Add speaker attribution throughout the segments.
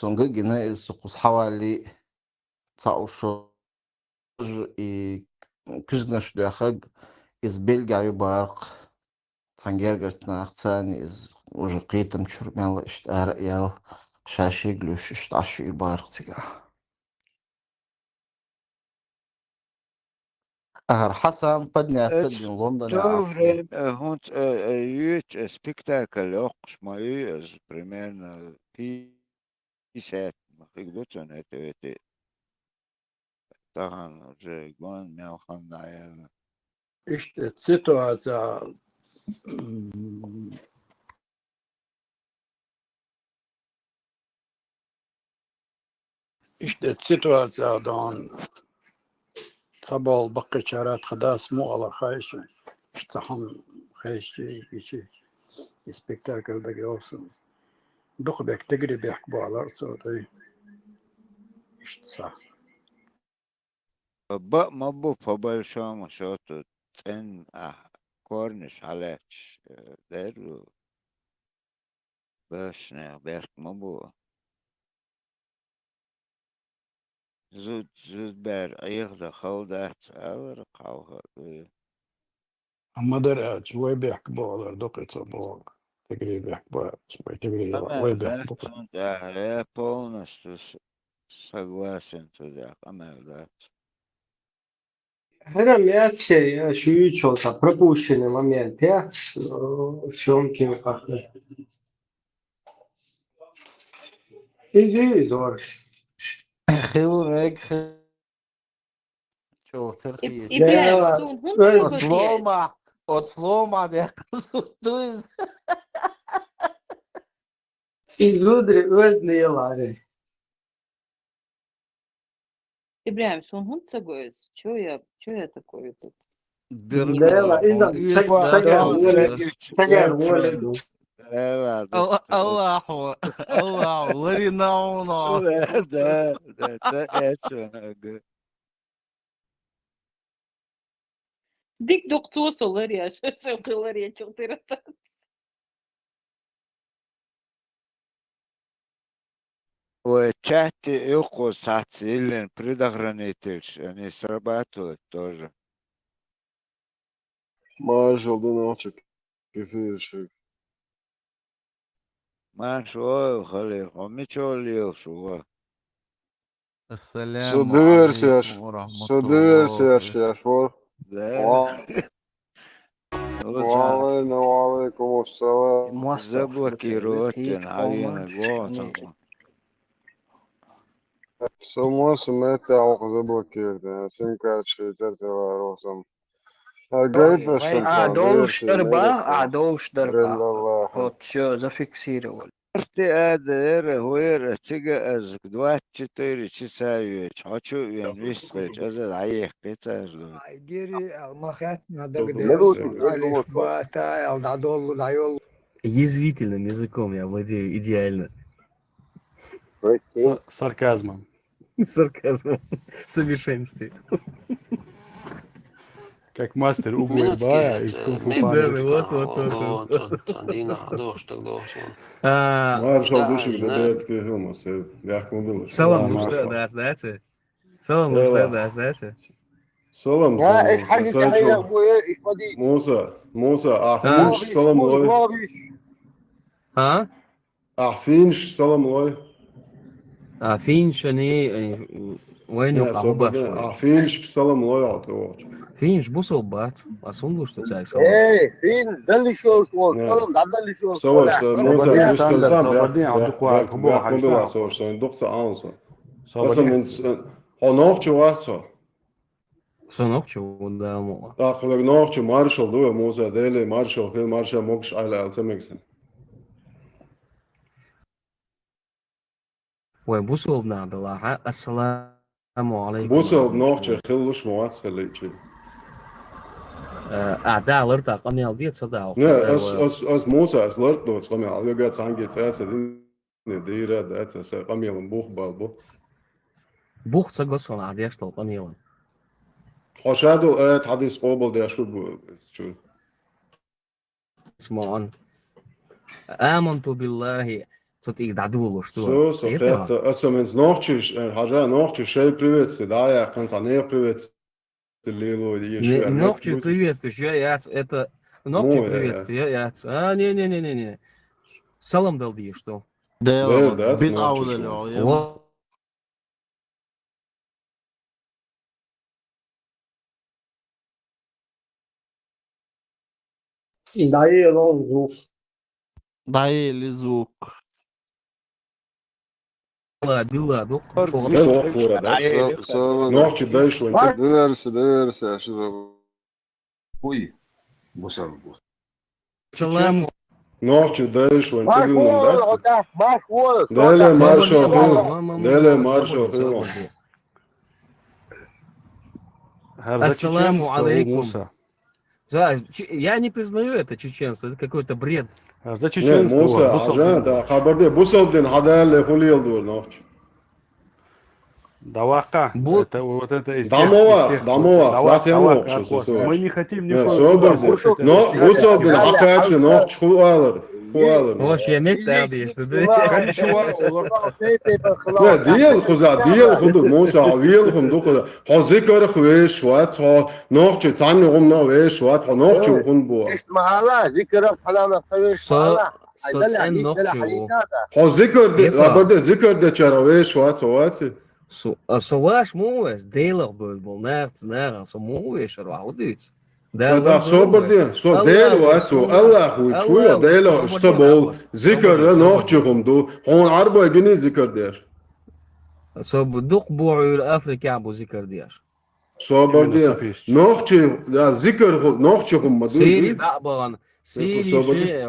Speaker 1: Сонгыгина из Сукусхавали Цаушо и Кюзгнаш Дяхаг из Бельгии Барк Цангергерт Нахцан из уже Қитым Чурмел Иштар Ял Шашиглюш Ишташи Барктига. أهر حسن قد ناسد من لندن
Speaker 2: Добре, hund ut spektakel också med примерно 50 махигдуцен это тахан уже гон мяхан наверное.
Speaker 3: İşte situacja işte situatsiyadan sabah bakı çarat khadas mu ala khayş istaham khayşi geçi spektakl da olsun. Duh bek tegri bek bağlar sonra işte sağ.
Speaker 2: ما بو по большому счету цен корниш халеч деру башня берк ما بو زود بر ايغدا خالدات اور قالها
Speaker 3: Ama der şöyle bek bağlar doktor bağlar. Tegri bek bağlar. Şöyle tegri
Speaker 2: اما
Speaker 3: bek
Speaker 2: ذات
Speaker 3: doktor.
Speaker 2: я полностью согласен туда اما ذات
Speaker 4: Вероятнее, что пропущенный момент, я съемки как-то. Извини,
Speaker 1: خير شو ترخي
Speaker 5: İbrahim
Speaker 4: Да,
Speaker 5: son hund söz.
Speaker 1: Отлома ده туз
Speaker 4: изгудры özneylari.
Speaker 5: İbrahim son hund söz. Что я такое тут?
Speaker 4: Да, изам, сагар воледу.
Speaker 1: الله وريناونا
Speaker 2: ده это
Speaker 5: Dik doktorsolar ya. Şokalar ya çok terata.
Speaker 2: чат эко сацилен предохранитель, они срабатывают тоже.
Speaker 6: Marshall Donald كيفاش
Speaker 2: ما شو خلي هم شو شو
Speaker 1: السلام
Speaker 6: Södüverse
Speaker 1: عليكم ورحمة
Speaker 6: södüverse
Speaker 1: الله
Speaker 6: yaşvar.
Speaker 2: لا
Speaker 6: وعليكم السلام.
Speaker 2: заблокируют عينك вот
Speaker 6: Soma smete auch zablokirdi. Sim karşı terteva Аргайда шампан,
Speaker 7: عدوش
Speaker 6: версия
Speaker 7: دربا
Speaker 6: негатива.
Speaker 7: عدوش دربا
Speaker 6: Белла
Speaker 7: вот все зафиксировали.
Speaker 2: ادر هوير تيجا از دوات تشتري تساوي حشو ينويستريت از عيق قتاجلو
Speaker 8: Geri almak надо
Speaker 6: Негатив.
Speaker 8: Алиф, Бата, Алдадол, Дайол.
Speaker 9: Язвительным языком я владею идеально.
Speaker 3: Sarkazmом.
Speaker 9: Сарказмом в совершенстве.
Speaker 3: Как мастер Угу Бая из Кунг-фу Панды.
Speaker 6: Маршал душик добавит к фильму, як мы думаем.
Speaker 9: Салам нужда, знаете? Салам нужда, знаете?
Speaker 6: Салам,
Speaker 4: ايش حقك يا ابوي ايش بدي
Speaker 6: موسى أعفينش سلام الله.
Speaker 9: ها؟
Speaker 6: أعفينش سلام الله.
Speaker 9: فينش يعني وين يوقع هو شوي
Speaker 6: أعفينش سلام الله يعطوه.
Speaker 9: فينش بوصل بات أصلا что царь салам.
Speaker 4: ايه فين ده اللي شو سلام ده اللي شو
Speaker 6: سوش موسى بيشتغل
Speaker 3: صوبردين عندك واحد كبوة
Speaker 6: حاجة سوش دكتور أنصر أصلا من هناك شو واسع
Speaker 9: Сынок чего да мол.
Speaker 6: أخلق ناقش مارشال دوه موسى ديلي مارشال في مارشال موكش على ألتمكسن
Speaker 9: وبوصل بنادى الله السلام عليكم.
Speaker 6: بوصل ناقش خلوش مواسخ اللي شيء
Speaker 9: أعداء لرتا قمي الديت صدق.
Speaker 6: نه أس موسى أس لرت دوت قمي على جات سانجي تأسد إن ديرة دأسس قمي المبوخ بالبو
Speaker 9: بوخ تقصون عاديش طل قمي لهم.
Speaker 6: حشادو آت حديث قابل ده شو
Speaker 9: اسمعون آمنت بالله Тут их дадуло, что?
Speaker 6: Все, это особенно ночью, хожа ночью, шей приветствие, да, я конца не приветствие, лило, еще.
Speaker 9: Ночью приветствие, это ночью приветствие, не. Салам дал ди, что?
Speaker 1: Да, бит аудалю.
Speaker 9: Вот.
Speaker 4: Daí longo.
Speaker 1: Daí lizuk.
Speaker 9: Била, дух.
Speaker 6: Ночью дальше,
Speaker 2: Döverse şu.
Speaker 3: Ой, бусар.
Speaker 9: Салам.
Speaker 6: ночью дальше,
Speaker 4: Машвол,
Speaker 6: да?
Speaker 4: Машвол.
Speaker 6: Далее маршал,
Speaker 9: Ассаламу алейкум. Да, я не признаю это чеченство, это какой-то бред.
Speaker 3: За
Speaker 6: Не,
Speaker 3: чеченство.
Speaker 6: Муса, ажа, да, хабарде, бусалдин, хадале, хулил дур, ночью.
Speaker 3: Давака.
Speaker 9: Бу-
Speaker 3: Это вот это из
Speaker 6: Дамова,
Speaker 3: тех-
Speaker 6: дамова,
Speaker 3: Давак,
Speaker 6: совсем
Speaker 3: давак,
Speaker 6: лучше,
Speaker 3: аркос.
Speaker 6: совсем.
Speaker 3: Мы не хотим
Speaker 6: Не,
Speaker 3: никого
Speaker 6: собор,
Speaker 3: слушать.
Speaker 6: но бусалдин, акачы, ночь, хуалыр.
Speaker 9: Hoş yemek derdi işte.
Speaker 6: Не, дiyel kuza, diyel kudu, Musa, diyel kudu kuza. Ha zikr khwesh, wat, ha nokçu, tani umna vesh, wat, ha nokçu kun bu.
Speaker 4: Mahala, zikra falan
Speaker 9: So, so sen nokçu.
Speaker 6: Ha zikr de, laberde zikr de çara vesh, wat, wat.
Speaker 9: So vaş muves, deyler bol, nergens, so muves, er wou dit.
Speaker 6: Da sober diye, so değil wat, Allah hu, çuya değil, işte bol, zikr de nokçu kumdu. Hon arba günü zikr der.
Speaker 9: So duk bu'ul Afrika bu zikr diyor.
Speaker 6: Sober diye, nokçu, ya zikr nokçu kumdu.
Speaker 9: Siri da'ban, Siri şey,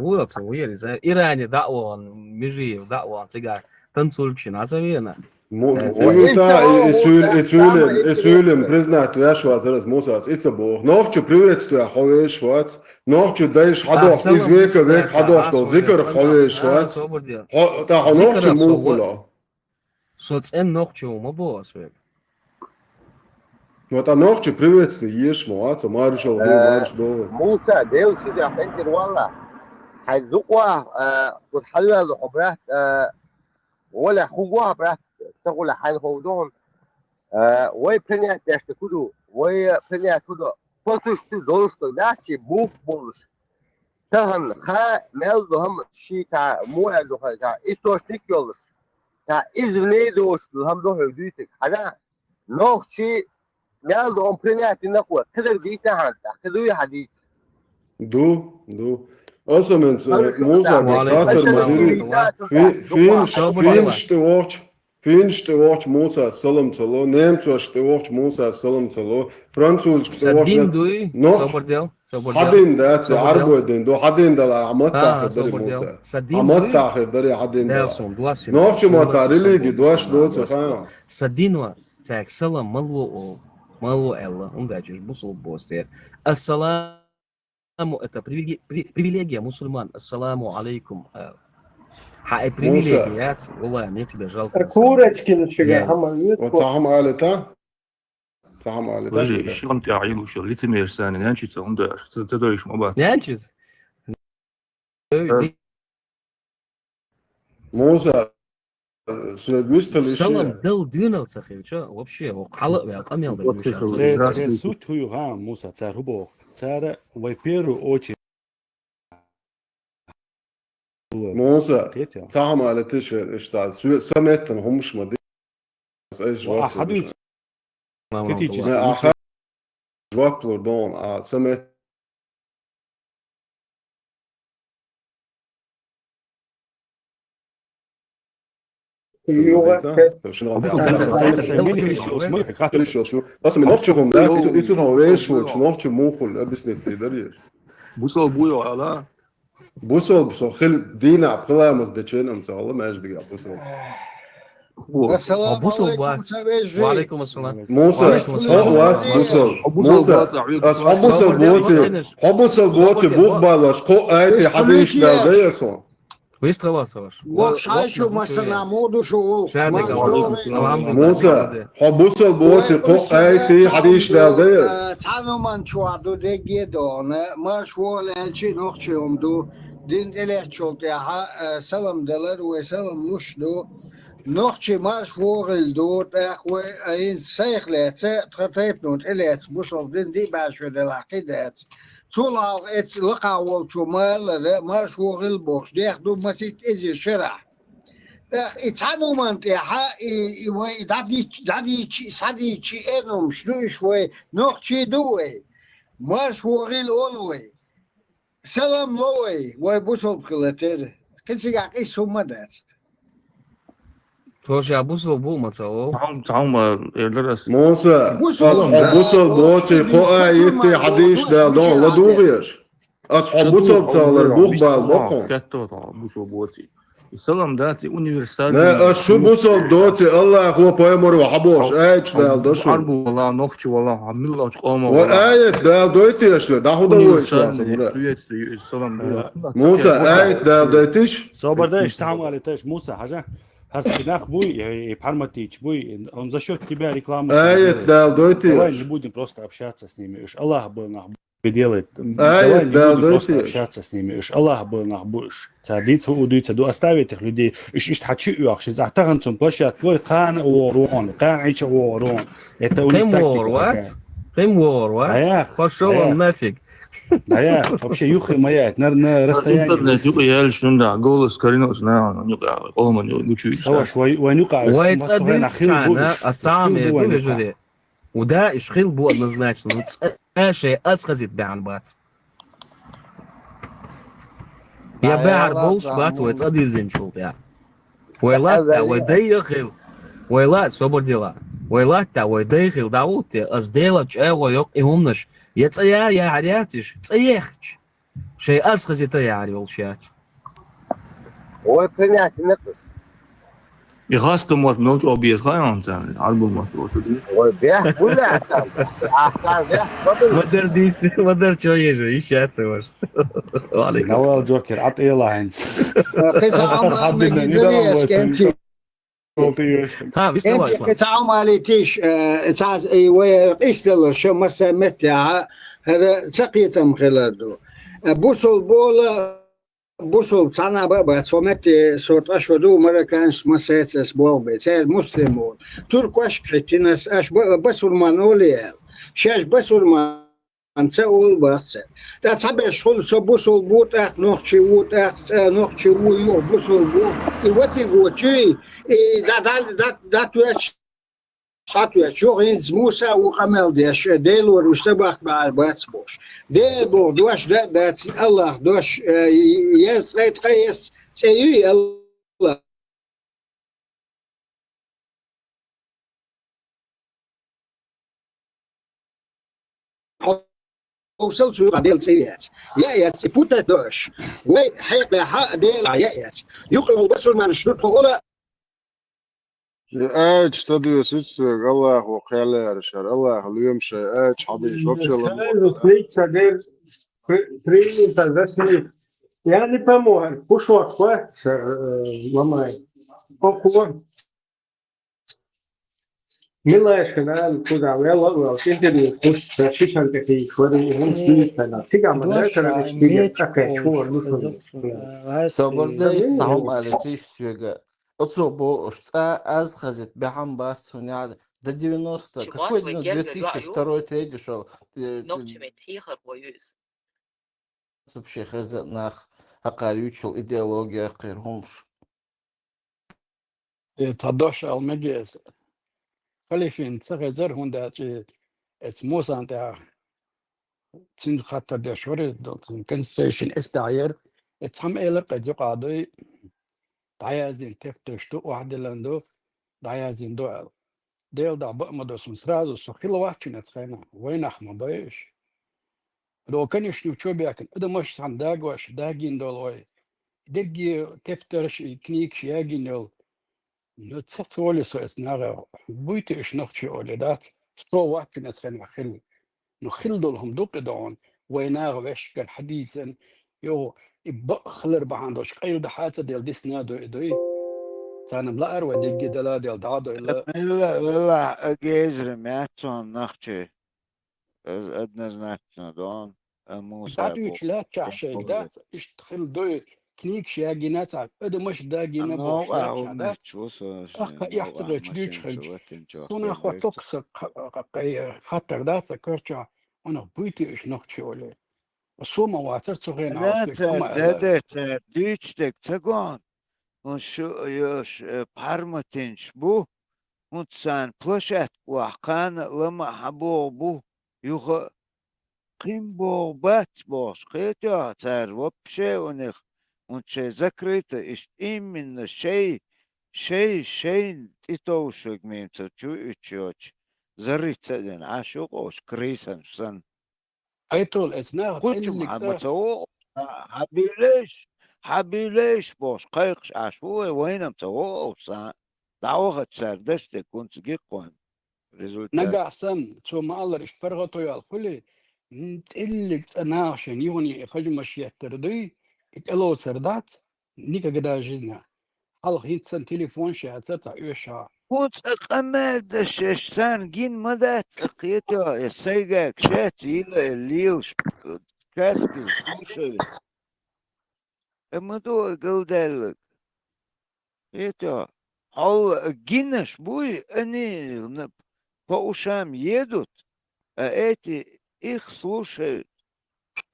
Speaker 9: هو تصوير زي إيراني دعوة مجري دعوة تجار تنسل شيء ناسوينا.
Speaker 6: Esülüm, priznat, ja švatras, Musas, Icabo, nohću privetstuje, hove švac, nohću dejš hadoh, iz vijeka vek hadoh, to zikr hove švac, ta nohću mukula.
Speaker 9: Soc en nohću mabo sve.
Speaker 6: No ta nohću privetstuje, ješ moaco, marš al marš dole.
Speaker 4: Musa, Deus que já fez والله هيذوقوا والحلوة الحبرات ولا خوها برات تقول حال خودهم وي بنيا تشتكدو وي بنيا كدو فوتوشتو دوستو ناسي بوف بولش تهن خا ملدهم شي تا مو ادو تا اتوشتيك يولش تا izvne došli هم دو هدويتك انا نوخشي ملدهم بنيا تنقوا تقدر ديتا هانتا تدوي حديث
Speaker 6: Du. Osamens, Musa, finšte voć Musa, salam celo, Nemco šte voć Musa, salam celo, Francuzski šte voć...
Speaker 9: Sadin duy, sabır del.
Speaker 6: Hadin da, arbo edin, do hadin da la amat tahir dari Musa. Amat tahir dari hadin da. Nohçu mata religi, doaş doçu falan.
Speaker 9: Sadin var, tak salam malvo Элла, он дачешь бусул бостер. Ассалам. Это привилегия мусульман. Ассаламу алейкум. Привилегия. Wallah, мне тебя жалко.
Speaker 4: Курочкин чего?
Speaker 6: Вот сахам алета. Сахам алета.
Speaker 3: Подожди, шон ты аилу шо, лицемер сани, нянчица, он да, ты даешь моба.
Speaker 9: Нянчиц?
Speaker 6: Musa, sürekli
Speaker 9: Салам дал дюнался, что вообще, халат я камел да
Speaker 3: Это суть хуйга, Муса, царь Рубов. Царь в первую очередь.
Speaker 6: Musa, saham aleti işte, sametten humuşmadı.
Speaker 3: حبيبي
Speaker 6: Ne ahar cevaplar don, samet. بس من نوتشهم ده يصير هو ايش نوتش موخل ابس نتيدريش
Speaker 3: بوصل بويو على
Speaker 6: بوصل بسخل دينا عبقلا مزدچين ان شاء الله ما اجدق بوصل
Speaker 9: بوصل وعليكم السلام
Speaker 6: موسى موسى بوتي بوق بالاش قو ايتي حديش ده زيسون
Speaker 9: Выстрела, Саваш.
Speaker 8: Шайшу масана моду шоу.
Speaker 6: موسى حبوصل بوتي قو ايتي حديش ده زيس
Speaker 8: تانو من چوادو دگی دانه مش وال الچی نخچه دو دين إليه شولت يا سلام دلر وسلام مشدو نوخشي مارش فوغل دوت أخوي أين سيخلات تخطيت نوت إليه بوصل دين دي باشو دلعقيدات طول ات لقا والشمال مارش فوغل بوش ديخدو مسيت إزي شرح اتحنو منطقة دادي سادي شي انهم شنو شوي نوخشي دوي مارش فوغل أولوي سلام لوي وبوصل بخلاتير كنت يعقي سومدات
Speaker 9: Hoş ya bu sol bulmasa o.
Speaker 1: Tamam yerler
Speaker 6: موسى
Speaker 8: بوصل
Speaker 6: بوصل بوتي قوة يتي حديش دالدون لا دوغير أصحاب بوصل تالر بوغ بالبقون
Speaker 1: بوصل بوتي السلام داتي универсальный.
Speaker 6: لا شو بوصل دوتي الله هو بايمر وحبوش ايش دالدوشو
Speaker 1: Арбу вала, ногчи вала, хамилла чкома вала.
Speaker 6: وآيت دالدويتي اشلو دا خدا ويش
Speaker 1: Приветствую, السلام.
Speaker 6: موسى آيت دالدويتيش
Speaker 10: صبر تعمل تاش موسى حاجة هرسكناخ бой парматич бой он за счет тебя реклама
Speaker 6: آيت
Speaker 10: давай не
Speaker 6: دالدويتيش
Speaker 10: будем просто общаться с ними уж Аллах был нах делает
Speaker 6: آيت
Speaker 10: давай не будем просто
Speaker 6: دالدويتيش
Speaker 10: общаться с ними уж Аллах был нах будешь цадиться удуется до оставить их людей уж хочу их захтаган zum площадь твой кан ворон кан ич ворон это у них
Speaker 9: Кем
Speaker 10: тактика
Speaker 9: what?
Speaker 10: такая.
Speaker 9: Кем what?
Speaker 10: Аях,
Speaker 9: Пошел
Speaker 10: аях.
Speaker 9: он нафиг.
Speaker 10: Да я вообще юхай маяет на расстоянии
Speaker 1: интернет يقول شنو ده голос كارينوس نا يقع قوم يقول
Speaker 10: سواش ونقع
Speaker 9: ويتصدق شعنا السامي كل جدي وده اشخيل بو однозначно شيء اسخزت بعنبات يا باعر بوش بات ويتصدر زين شو يا ويلا ويديخل ويلا صبر ديلا ويلا ويديخل داوت از ديلا جاو يق يهمنش يتصيا يا عرياتش تصيخش شيء اسخزت يا عري والشات
Speaker 4: هو برنيات نقص
Speaker 1: يخاصكم وقت نوت اوبيس خايون زين البوم مصروف
Speaker 4: هو بيح ولا احسن بيح قبل
Speaker 9: ما درديت ما درت شو يجي يشات سوش وعليكم
Speaker 10: نوال جوكر عطي الله عينس
Speaker 8: قطعة مجدرية سكنتي
Speaker 9: ها بيستوى
Speaker 8: انت قطعة ماليتيش ويقيس شو مسا متى هذا سقيتم خلاردو بوصل بولا بوصل بتاعنا بابا صومتي صوت أشهدو مرة كان مسات أسبوع بتاع مسلمون تركوش كريتينس أش بسولمانوليا شاش بسولمان تقول بس ده تبع شغل سبوصل بوت أخ نخشي بوت أخ نخشي ويو بوصل بوت الوقت قوتي ده توش ساتوش شو هنز موسى وقمل ديش ديلور وشتبخ مع الباتسبوش ديل بور دوش ده الله دوش يس قيس تيجي الله وصلت شو ديل سيات يا تبوت دوش وي حيق لها ديل يا يقرأ بس ما نشرط ولا
Speaker 6: ايش تدري سيس الله وخيال رشار الله اليوم شيء ايش حديش وبشي
Speaker 3: Я не помогу. Пушок, ломай. Покур. Милашина, куда вела, интервью, шишан такие, швыры, он спит, тига мадайка, тига, такая, чур,
Speaker 1: صبردي تعم على شوية اطلبوا از خزت بحم بس هنا ده 90 какой 2002-2003 шел вообще хазет нах حقاريوتشل идеология قيرهمش
Speaker 3: تضوش المجلس خليفين تغير هوندا اسموس انت تين خاطر ده شوري كونستيشن استعير اتهم الق قاضي دايازين تفتشتو واحد لاندو دايازين دو ديل دا بمدوس مسرازو سخيل واحد نتخينا وين احمد بايش لو كان يشوف شو بياكل اذا مش صندوق واش داقين دولوي دقي تفترش كنيك شياقين دول نتصولي سو اسناغ بويتي اش نخشي اولادات سو واحد نتخينا خل نخل دولهم دوق دون ويناغ وش كان حديثا يو خلر بهاندوش قيل دحاته ديال ديسنا دوي تانا بلا اروا دقي دلا ديال دادو
Speaker 2: لا جيزر ماتون نخشي однозначно دون موسى
Speaker 3: داتوش لا تشاشيك دات اشتخل دو كنيك شاقينات ادو مش داقينا بوش لا
Speaker 2: موقع
Speaker 3: تشادات
Speaker 2: ومشوصة
Speaker 3: اخا
Speaker 2: موقع
Speaker 3: يحتقل تشديد
Speaker 2: ماشين
Speaker 3: خرج
Speaker 2: شواتن
Speaker 3: سونا خو
Speaker 2: جوكر
Speaker 3: توكس خاطر دات كرتشا انا بيتي ايش نختشي ولا الصومة واتر صغير
Speaker 2: لا
Speaker 3: عاوزك اما الا
Speaker 2: تردت ديشتك تقون ونشو يوش بحرمتنش بو ونتسان بلشت وحقان لما حبو بو يخ قيم بو بات بوش قيتو تار وبشي ونخ ونشي ذكريت اشتين من الشي شي تيتوشك ميمتو تشو اتشوش زريت سدن عاشقوش كريسن سن
Speaker 3: ايتول اتنا
Speaker 2: قلت
Speaker 3: تقلك
Speaker 2: محمد حبيليش بوش قيقش عشوه وين متوقع سا دعوة سردشتك كنت جيقون ريزولتات
Speaker 3: نقع سم تو ما الله ايش فرغتو يا الخلي نتقلك تناشن يوني خجمش يهتردي اتقلو سردات نيكا قدا جزنا حلق هيت سن تليفون شاتتا يوشا
Speaker 2: كنت أقمد الشيشتان جين مدات أقيتو السيقاك شاتي الليلش كاسكز كوشي امدو قلدالك قيتو حول جينش بوي أني فوشام يدوت أأتي إخ слушают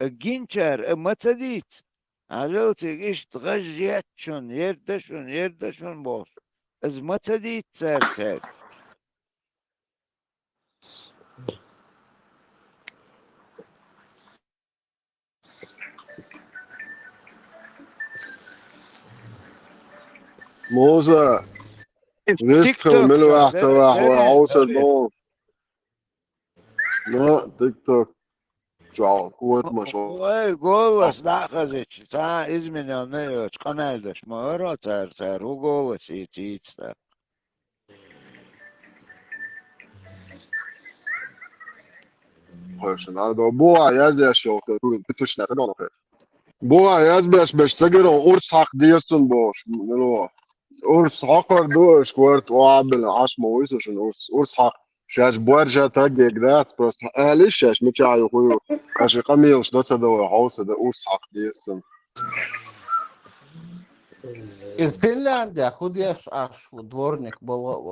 Speaker 2: جينشار متديت عجلتك إيش تغجيتشون يردشون بوش از متديت تار
Speaker 6: موسى
Speaker 2: تيك
Speaker 6: ريستخل
Speaker 2: توك
Speaker 6: ملو
Speaker 2: تا
Speaker 6: احتواح وعوص البون لا تيك توك جاو قوة مشروع
Speaker 2: وای گولش نخزیش تا izmienil nejauč kanēļdaš moro cer u golas īcīts tā.
Speaker 6: خشن هذا بوع يزيا شو تتوش نتبعنا خير بوع يزبش بشتغل أورس حق ديستون بوش ملو أورس حقر دوش كورت وعبل عاش مويسوش أورس حق شاش بورجا تاجي قدات بس ليش شاش متشاي خويو أشي قميلش دوتا دو عوسة ده أورس حق ديستون
Speaker 1: Из Финляндии худешь аж дворник был.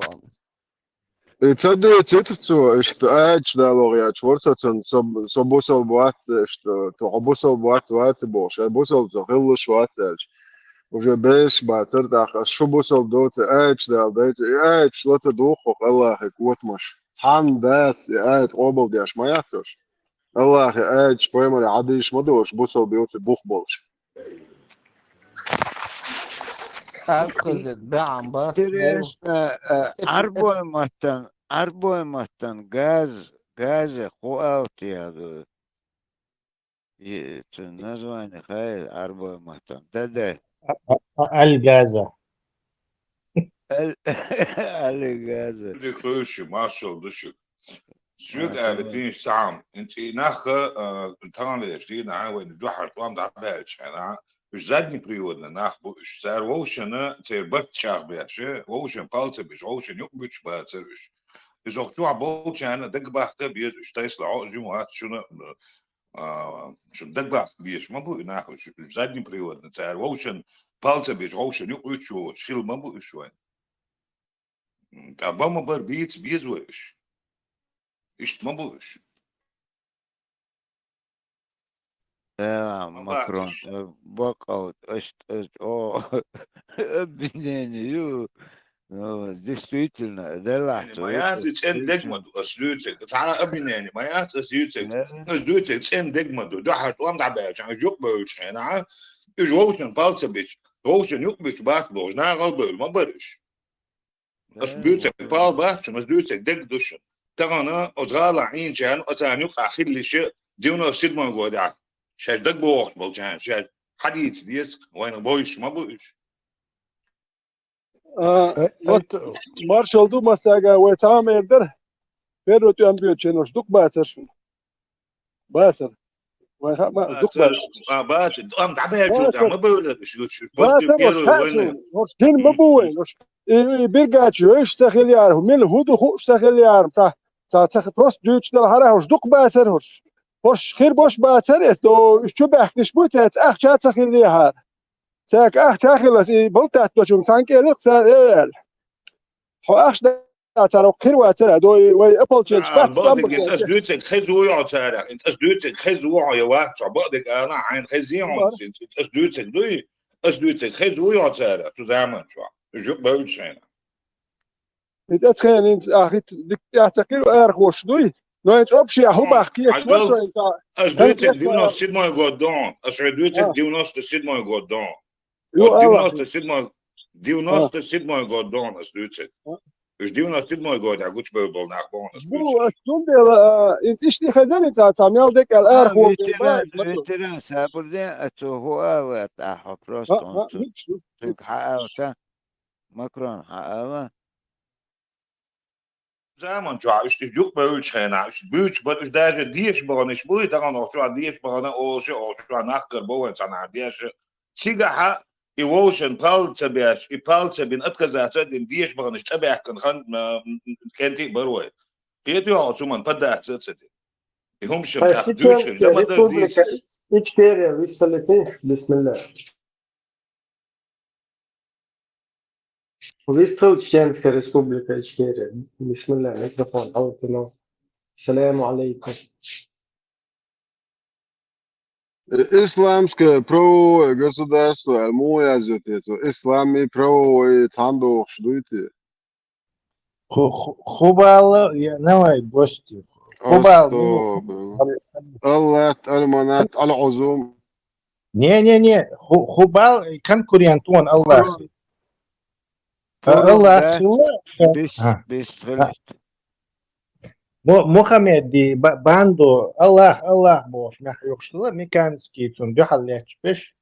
Speaker 6: تصدق تيتو اشت اج دا لوغيا شورساتن سو بوسل بوات اشت تو بوسل بوات وات بوش بوسل تو هلو شوات уже بيش باتر دا شو بوسل دوت اج دا دايت اج لتا دوخو الله قوت مش تان داس اج قوبل دياش ما ياتوش الله اج بويمر عاديش مدوش بوسل بيوت بوخ بولش
Speaker 1: أنقذت بعم بس بول.
Speaker 2: Arboimattan gaz хуалти аду. Название хай арбоиматтан. Да.
Speaker 11: الجازة
Speaker 2: Алигаза.
Speaker 12: دخلش مارشال دشك شنو قال تين سام انت ناخ تان ليش وين دوحر طام دا باش انا مش زادني بريودنا ناخ بوش صار ووشنا تبرت شاخ باش ووشن بالت بش ووشن يقبش باترش is auch tu abol chana dagbachte bi stais la ju hat shuna schon dagbach bi is mabu nach zadni period na tsar woshen palce bi woshen yu uchu schil mabu shwen abama bar bits bizwesh ist mabu
Speaker 2: Макрон бокал обвинение. Действительно, да
Speaker 12: مايات تسن دقمد اسلوتك تعال ابني مايات اسلوتك اسلوتك تسن دقمد دحر طلع تعبان عشان جوك بوش انا جوشن بالسبيش جوشن يقبش باس بوش نا قلبه ما برش اسلوتك بال باش اسلوتك دق دش تغنا ازغال عين جان اتانيق اخر لي شيء ديونا سيد ما غودع شاد دق بوش بولجان شاد حديث ديس وين بوش ما بوش
Speaker 6: مارشال دو مساقا ويتعام يردر بيرو تو امبيو تشينوش دوك باسر باسر دوك
Speaker 12: باسر ام تعبان شو ما بقول شو
Speaker 6: باسر وش كين بابوين وش بيرجاتشو ايش سخيل يعرف من هودو خوش سخيل يعرف تا تخ توس دوتش دل هره وش دوك باسر وش
Speaker 13: hoş خير boş باتر تو شو بحكيش بوتات أخ شات خليها ساك أخ تاخلص بلتات بجوم سانك إلك سائل هو أخش ترى خير واتر دو وي أبل تشينج بات
Speaker 12: بعضك انت اسدوتك خزو يقعد سارع انت اسدوتك خزو يا واحد بعضك انا عين خزيهم انت اسدوتك دوي اسدوتك خزو يقعد سارع تو زمان شو جو بقولش هنا
Speaker 13: انت تخيل انت اخي ديك تعتقل ارخوش دوي نو انت ابشي هو بحكي
Speaker 12: عدل
Speaker 13: انت
Speaker 12: اسدوتك ديونو سيد ما يقعدون اسدوتك ديونو سيد ما يقعدون
Speaker 13: يو
Speaker 12: ديونو
Speaker 13: الله
Speaker 12: سيد ما ديونو سيد ما يقعدون اسدوتك مش ديونو سيد ما يقعد عقوش بيبل ناخبون
Speaker 13: بو تندل انت اشتي خزان انت تعمل ديك الارخو
Speaker 2: فيتران سابردين أتو هو أوت أحو بروستون تلك حقاوتا ماكرون حقاوتا
Speaker 12: زمان شو عايش تجوك بقولش هنا عايش بيوتش بدش ده ديش بغنش بوي طبعا شو ديش بغنا او شو نحكر بو انسان عديش سيجا ايوشن بالتا بياش بالتا بين اتكزا تدين ديش بغنش تبع كان خن كانتي بروي قيتو شو من بدا تسدي هم شم تاخدوش لما ده ديش
Speaker 11: إيش كيريا ويستلتين بسم الله ويستل تشينسكا ريسبوبليكا إشكيريا بسم الله ميكروفون حاولتنا السلام عليكم
Speaker 6: Исламское правовое государство, моя зютецо, ислами правовые тандох шдуйте.
Speaker 11: خبال نوعي بوستي خبال
Speaker 6: الله المنات العزوم
Speaker 11: не خبال كان كوريانتون الله الله
Speaker 2: بيستغلت
Speaker 11: محمد دي باندو الله بوش نح يخشلا ميكانسكي تون دحليتش بش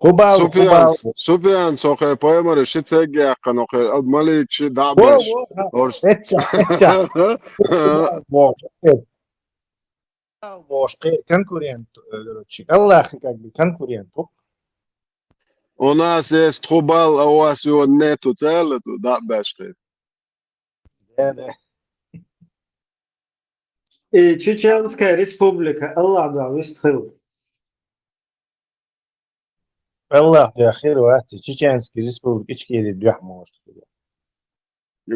Speaker 11: خبال
Speaker 6: سفيان سوخي بايمر شتسجي قنوخي الملك شي دعبش
Speaker 11: بوش كان كوريانتو الله كان كوريانتو
Speaker 6: У нас есть трубал, а у вас его нету целого, да, башки.
Speaker 11: Да. Чеченская республика, Аллах да, выстхил. Аллах да, خير وقت Чеченская республика, إشكيلي بيح موش.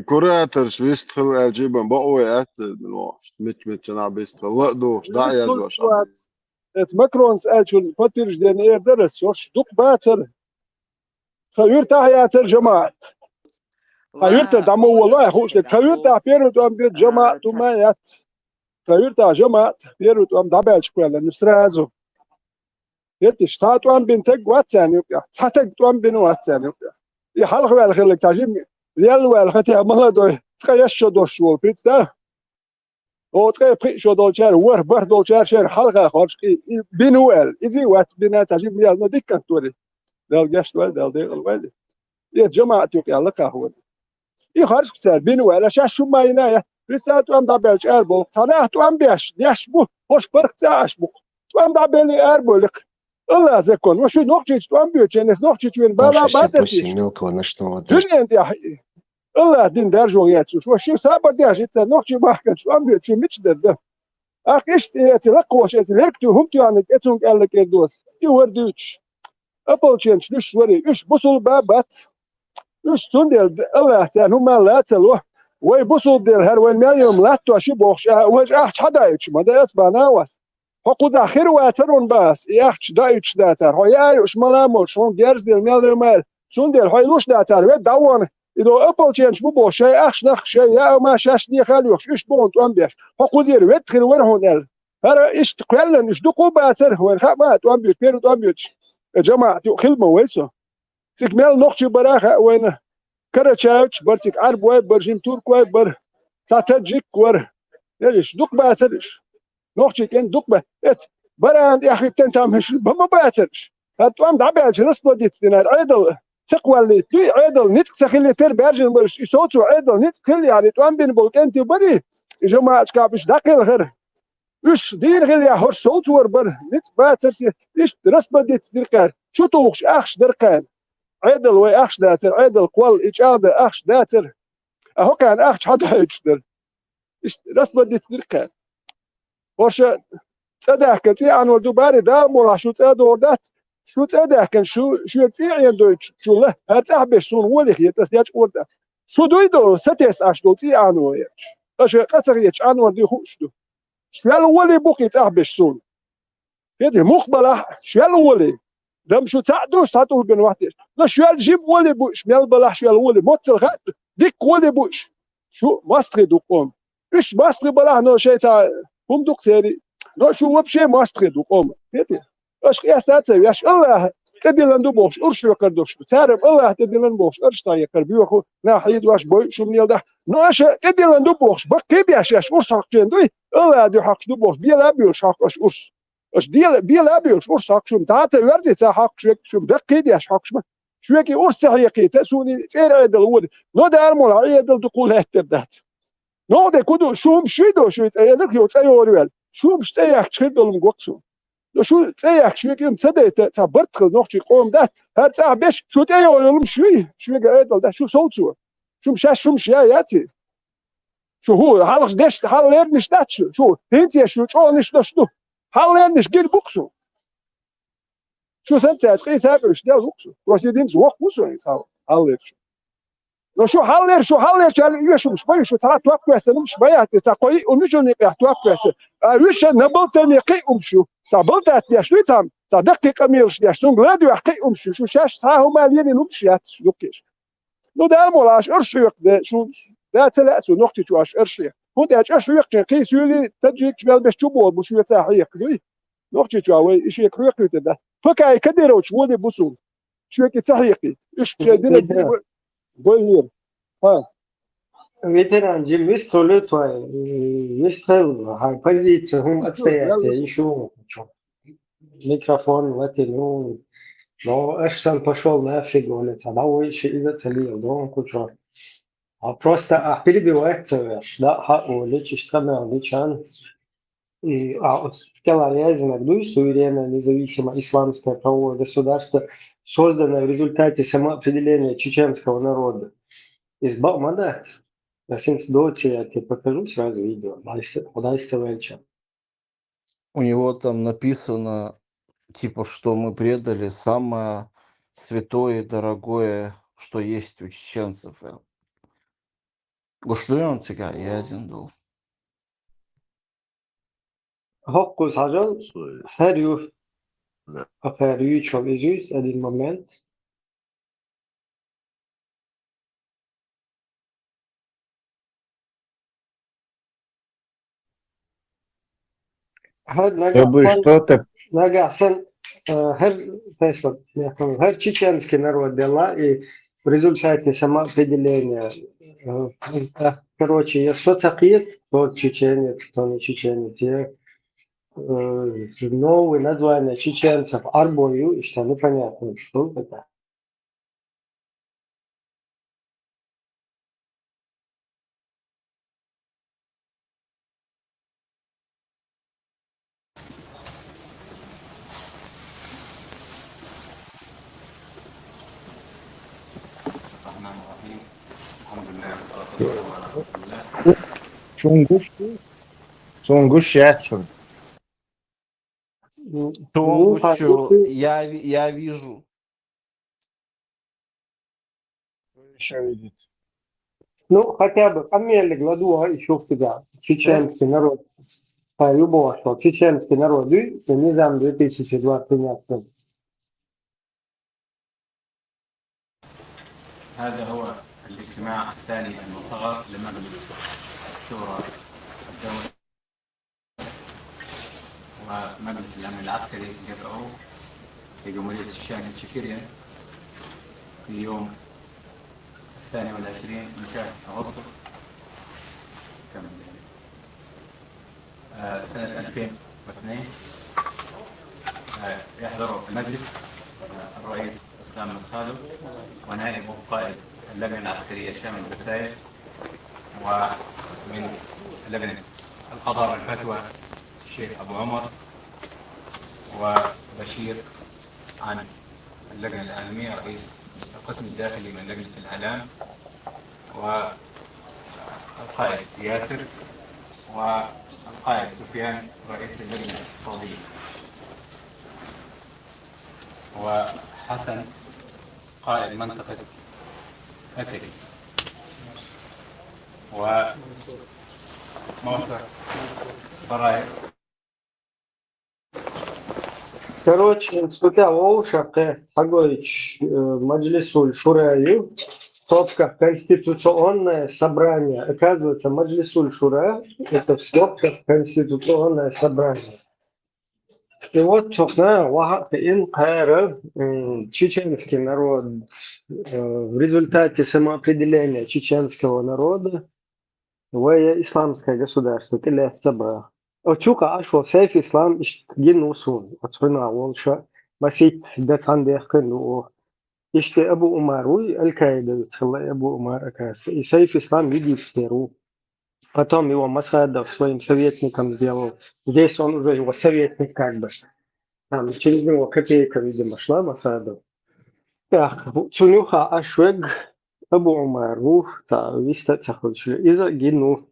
Speaker 6: كوراتر شويستخل أجيبا بقوي أتد الوقت مت أنا بيستخل لا دوش داعي يزوش
Speaker 13: Het Macron's actual فترج دين اير درس يوش دوك باتر خيرتا ياتر جماعة خيرتا دمو والله خوش لك خيرتا بيرود ام بيت جماعة ما يات خيرتا جماعة بيرود ام دبل شكولا نسرازو يتش ساعت ام بنتك واتسان يبقى ساعتك ام بن واتسان يبقى يحلق والخلك تاجم ريال والختي ما دو تخيش دوش شو بيتستا او تخي بريشو دولشار ور بر دولشار شر حلقة خارج بينوال إذا وات بينات عجيب ريال ما ديك كنتوري دال جشت وال دال ديال وال يا جماعة توقع لك هو يخرج كتير بينوال عشان شو ما ينايا رسالة أم دبلش أربو صنعت أم بيش ديش بو hoş برك تعش بو أم دبلي أربو لك الله زكون وشو نقطش أم بيش الناس نقطش وين بلا باترتيش دنيا أنت يا حي الله دين درجو ياتش وشو سابر ديش أنت نقطش ما حكش أم بيش مش ده أكيد يترقوش إزلكتو هم تيانك إتون قال لك الدوس يوردوش أبل تشينش نش وري إيش بوصل بابات إيش تندل الله تعالى هم لا تلوه وي بوصل دير هر وين مليون لا توشي بوخش وجه أحد حدا يتش ما ده يسبع ناوس حقوق آخر واترون بس يحش دا يتش داتر هاي أيش ملامل شون جرز دير مليون مال شون دير هاي لوش داتر ويد دوان إذا أبل تشينش بو شيء أخش نخ شيء يا ما شاش دي خليوش إيش بونت وان بيش حقوق دير ويد خير ورهون هر إيش تقلن إيش دقوا باتر وين خبات وان بيش بيرو وان بيش يا جماعة خدمة ويسو تكمل نقطة براخة وين كرتشاوش برتك عرب وين برجيم ترك وين بر ساتجيك ور يجيش دق باترش نقطة كن دق بات براند يا أخي تنتام هش بما باترش هتوام دعبالش رسبة ديت دينار عيدل تقوى اللي تي عيدل نتك سخلي تر برجن برش يسوتشو عيدل نتك خلي يعني توام بين بولك أنت بري يا جماعة كابش دقيل غير إيش دير غير يا هرش صوت وربر نت باترسي إيش رسبة ديت ديركار شو توخش أخش دركان عدل وي أخش داتر عدل قول إيش هذا أخش داتر أهو كان أخش حدا يشتر إيش رسبة ديت ديركار ورشة صدق كتير عن ولدو باري دام ولا شو تصدق دات شو تصدق كان شو تصير يندو شو له هتصاحب شون ولي يتسياج وردا شو دويدو ستيس أشتو تصير عنو يش أش قصر يش عن ولدو خوشتو شو الولي بوكي تصاحب شون كده مقبلة شو الولي دم شو تصعدوش تصعدوا بنواتش لا شو الجيب ولي بوش ميل بلاح شو الولي موتل خات ديك ولي بوش شو ماستري دوقوم إيش ماستري بلاح نو شيء تا هم دوق سيري نو شو وبشي ماستري دوقوم كده اش قياس تاتسوي اش الله تدي لندو بوش ارش يقردوش تعرف الله تدي لندو بوش ارش تا يقربيو خو ناحيد واش بوي شو ميل ده نو اش تدي لندو بوش بقي بياش اش ارش حقين الله دو حق دو بوش بيلا بيوش حق اش ارش اش ديال ابيوش ارش حق شو تعات ورزي تا حق شو دقي دي اش حق شو كي ارش حقيقي تسوني تير عيد الول نو ده المول عيد تقول هتردات نو ده كدو شو مشيدو شو يتايلك يو تايوريال شو مش تايح تشدو المقصو شو تايح شو كي مصدق تعبرت نوختي قوم ده هات ساعه باش شو تايوريال شو قاعد ده شو صوتو شو مش ياتي شو هو حلقش دش حل مش داتش شو انت شو نش دشتو حل مش جيل بوكسو شو سنت قيس هاكش ده بوكسو روسيدين زوق بوكسو يساو حل لو شو حلر شو مش باي شو صارت توقف مش باي تساقي ومش نقي توقف وش نبلت نقي شو صبلت اتيش تام دقيقه ميرش داش سون بلادو حقي شو شاش صاحو مالين نمشيات لوكيش نو ده مولاش ارش يقد شو ده تلاتو نقطه شو اش ارش هو ده ارش يقد قيس يولي تجيك شمال باش تبود مش يتاحيق دوي نقطه شو ايش يقريق ده فكاي كديرو شو دي بوسو شو يتاحيقي ايش دينا بولير ها
Speaker 14: ветеранжи мистролу той мистрел хай позиция هم отстоять еще микрофон латину но аж сам пошел нафиг он это давай из-за цели дом куча а просто перебивает да ха лечишь камер лечан и сказала я иногда суверенное независимое исламское правовое государство созданное в результате самоопределения чеченского народа из Бахмадат. Я я тебе покажу сразу видео.
Speaker 1: У него там написано, типа, что мы предали самое святое и дорогое, что есть у чеченцев. Гошлюем тебя, язен был.
Speaker 14: Hokkus hacal her yu afer yu çok eziz edil moment. Нагасан her чеченский народ дела и в результате самоопределения короче я что цакит тот чеченец кто не чеченец я новые названия чеченцев арбою и что непонятно что это.
Speaker 11: Чунгуш ячун.
Speaker 1: Тонгущу, я вижу.
Speaker 11: Еще видит.
Speaker 14: Ну, хотя бы Амели Гладуа еще всегда. Чеченский народ. По любого, что чеченский народ, низам 2020.
Speaker 15: هذا هو الاجتماع الثاني المصغر لمجلس شورى الدولة ومجلس الأمن العسكري جرعوه في جمهورية الشام الشكرية في يوم 22 من شهر أغسطس سنة 2002 يحضر المجلس الرئيس اسلام مسخالو ونائبه قائد اللجنه العسكريه شامل البساير ومن لجنه القضاء والفتوى الشيخ ابو عمر وبشير عن اللجنه الاعلاميه رئيس القسم الداخلي من لجنه الاعلام والقائد ياسر والقائد القائد سفيان رئيس اللجنة الاقتصادية، وحسن قائد منطقة أتري، وموسى براير.
Speaker 14: Короче, спустя Волшака, Хагович, Маджлисуль Шураю, Топка Конституционное собрание. Оказывается, Маджлисуль Шура – это в скобках Конституционное собрание. И вот, собственно, чеченский народ в результате самоопределения чеченского народа в исламское государство Теле Саба. Очука ашло сейф ислам гинусун. Отсюда волша басит датандехкну. Иште Абу Умаруй Аль-Каида, Абу Умар Акас. И сейф ислам видит в Перу. Потом его Масадов своим советником сделал. Здесь он уже его советник как бы. Там через него копейка, видимо, шла Масадов. Так, Чунюха Ашвег Абу Умару, виста цахучли. Иза гину.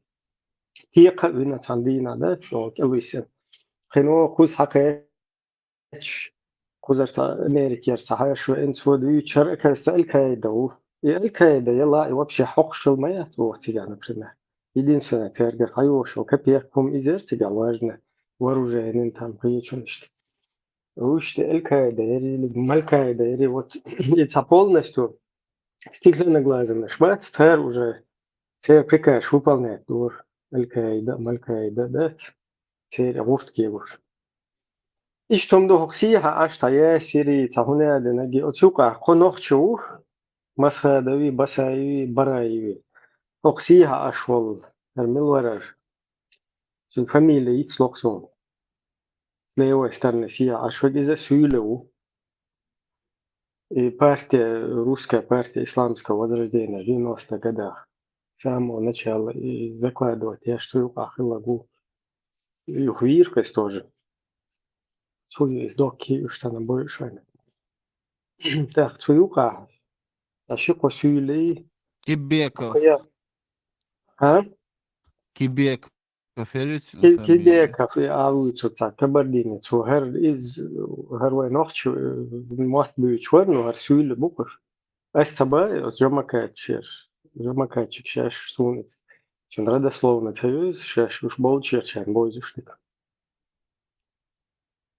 Speaker 14: Тиека вина цандина, да, вот, Элвисе. Хино куз хакеч. Кузарта Америки ارتاح شوي انت ودي شركة القاعدة القاعدة يلا يوبشي حقش الميات وقتي يعني برنا يدين سنة ترجع خيوش وكبيكم إذا ترجع واجنا ورجعين تام خيشونشت وش القاعدة يري القاعدة يري вот это полностью стеклянно глазом шмат стар уже все приказ выполняет дур القاعدة да все работки уж اشتم خسيها عشتايا سيري تهونا دنجي أتوقع قنوخشو مسادوي بسايوي برايوي خسيها أشول الملورر شو فاميلي يتسلوكسون ليو استرنسيا أشول إذا سيلو партия русская партия исламского возрождения 90-х годах с самого начала и закладывать я что ахиллагу и хуиркость тоже Цуги из доки что на больше так цуюка Ашико Сюлей.
Speaker 1: Кибеков.
Speaker 14: А?
Speaker 1: Кибек.
Speaker 14: Кибеков и Алуцуца, Кабардини, Цухер из Харвай Нохчу, Мохт Бючварну, Арсюле Буков. Астаба, Джамакачер, Джамакачик, Шаш Сунец. Чем родословно Таюз, Шаш уж Болчерчан, Бойзушник.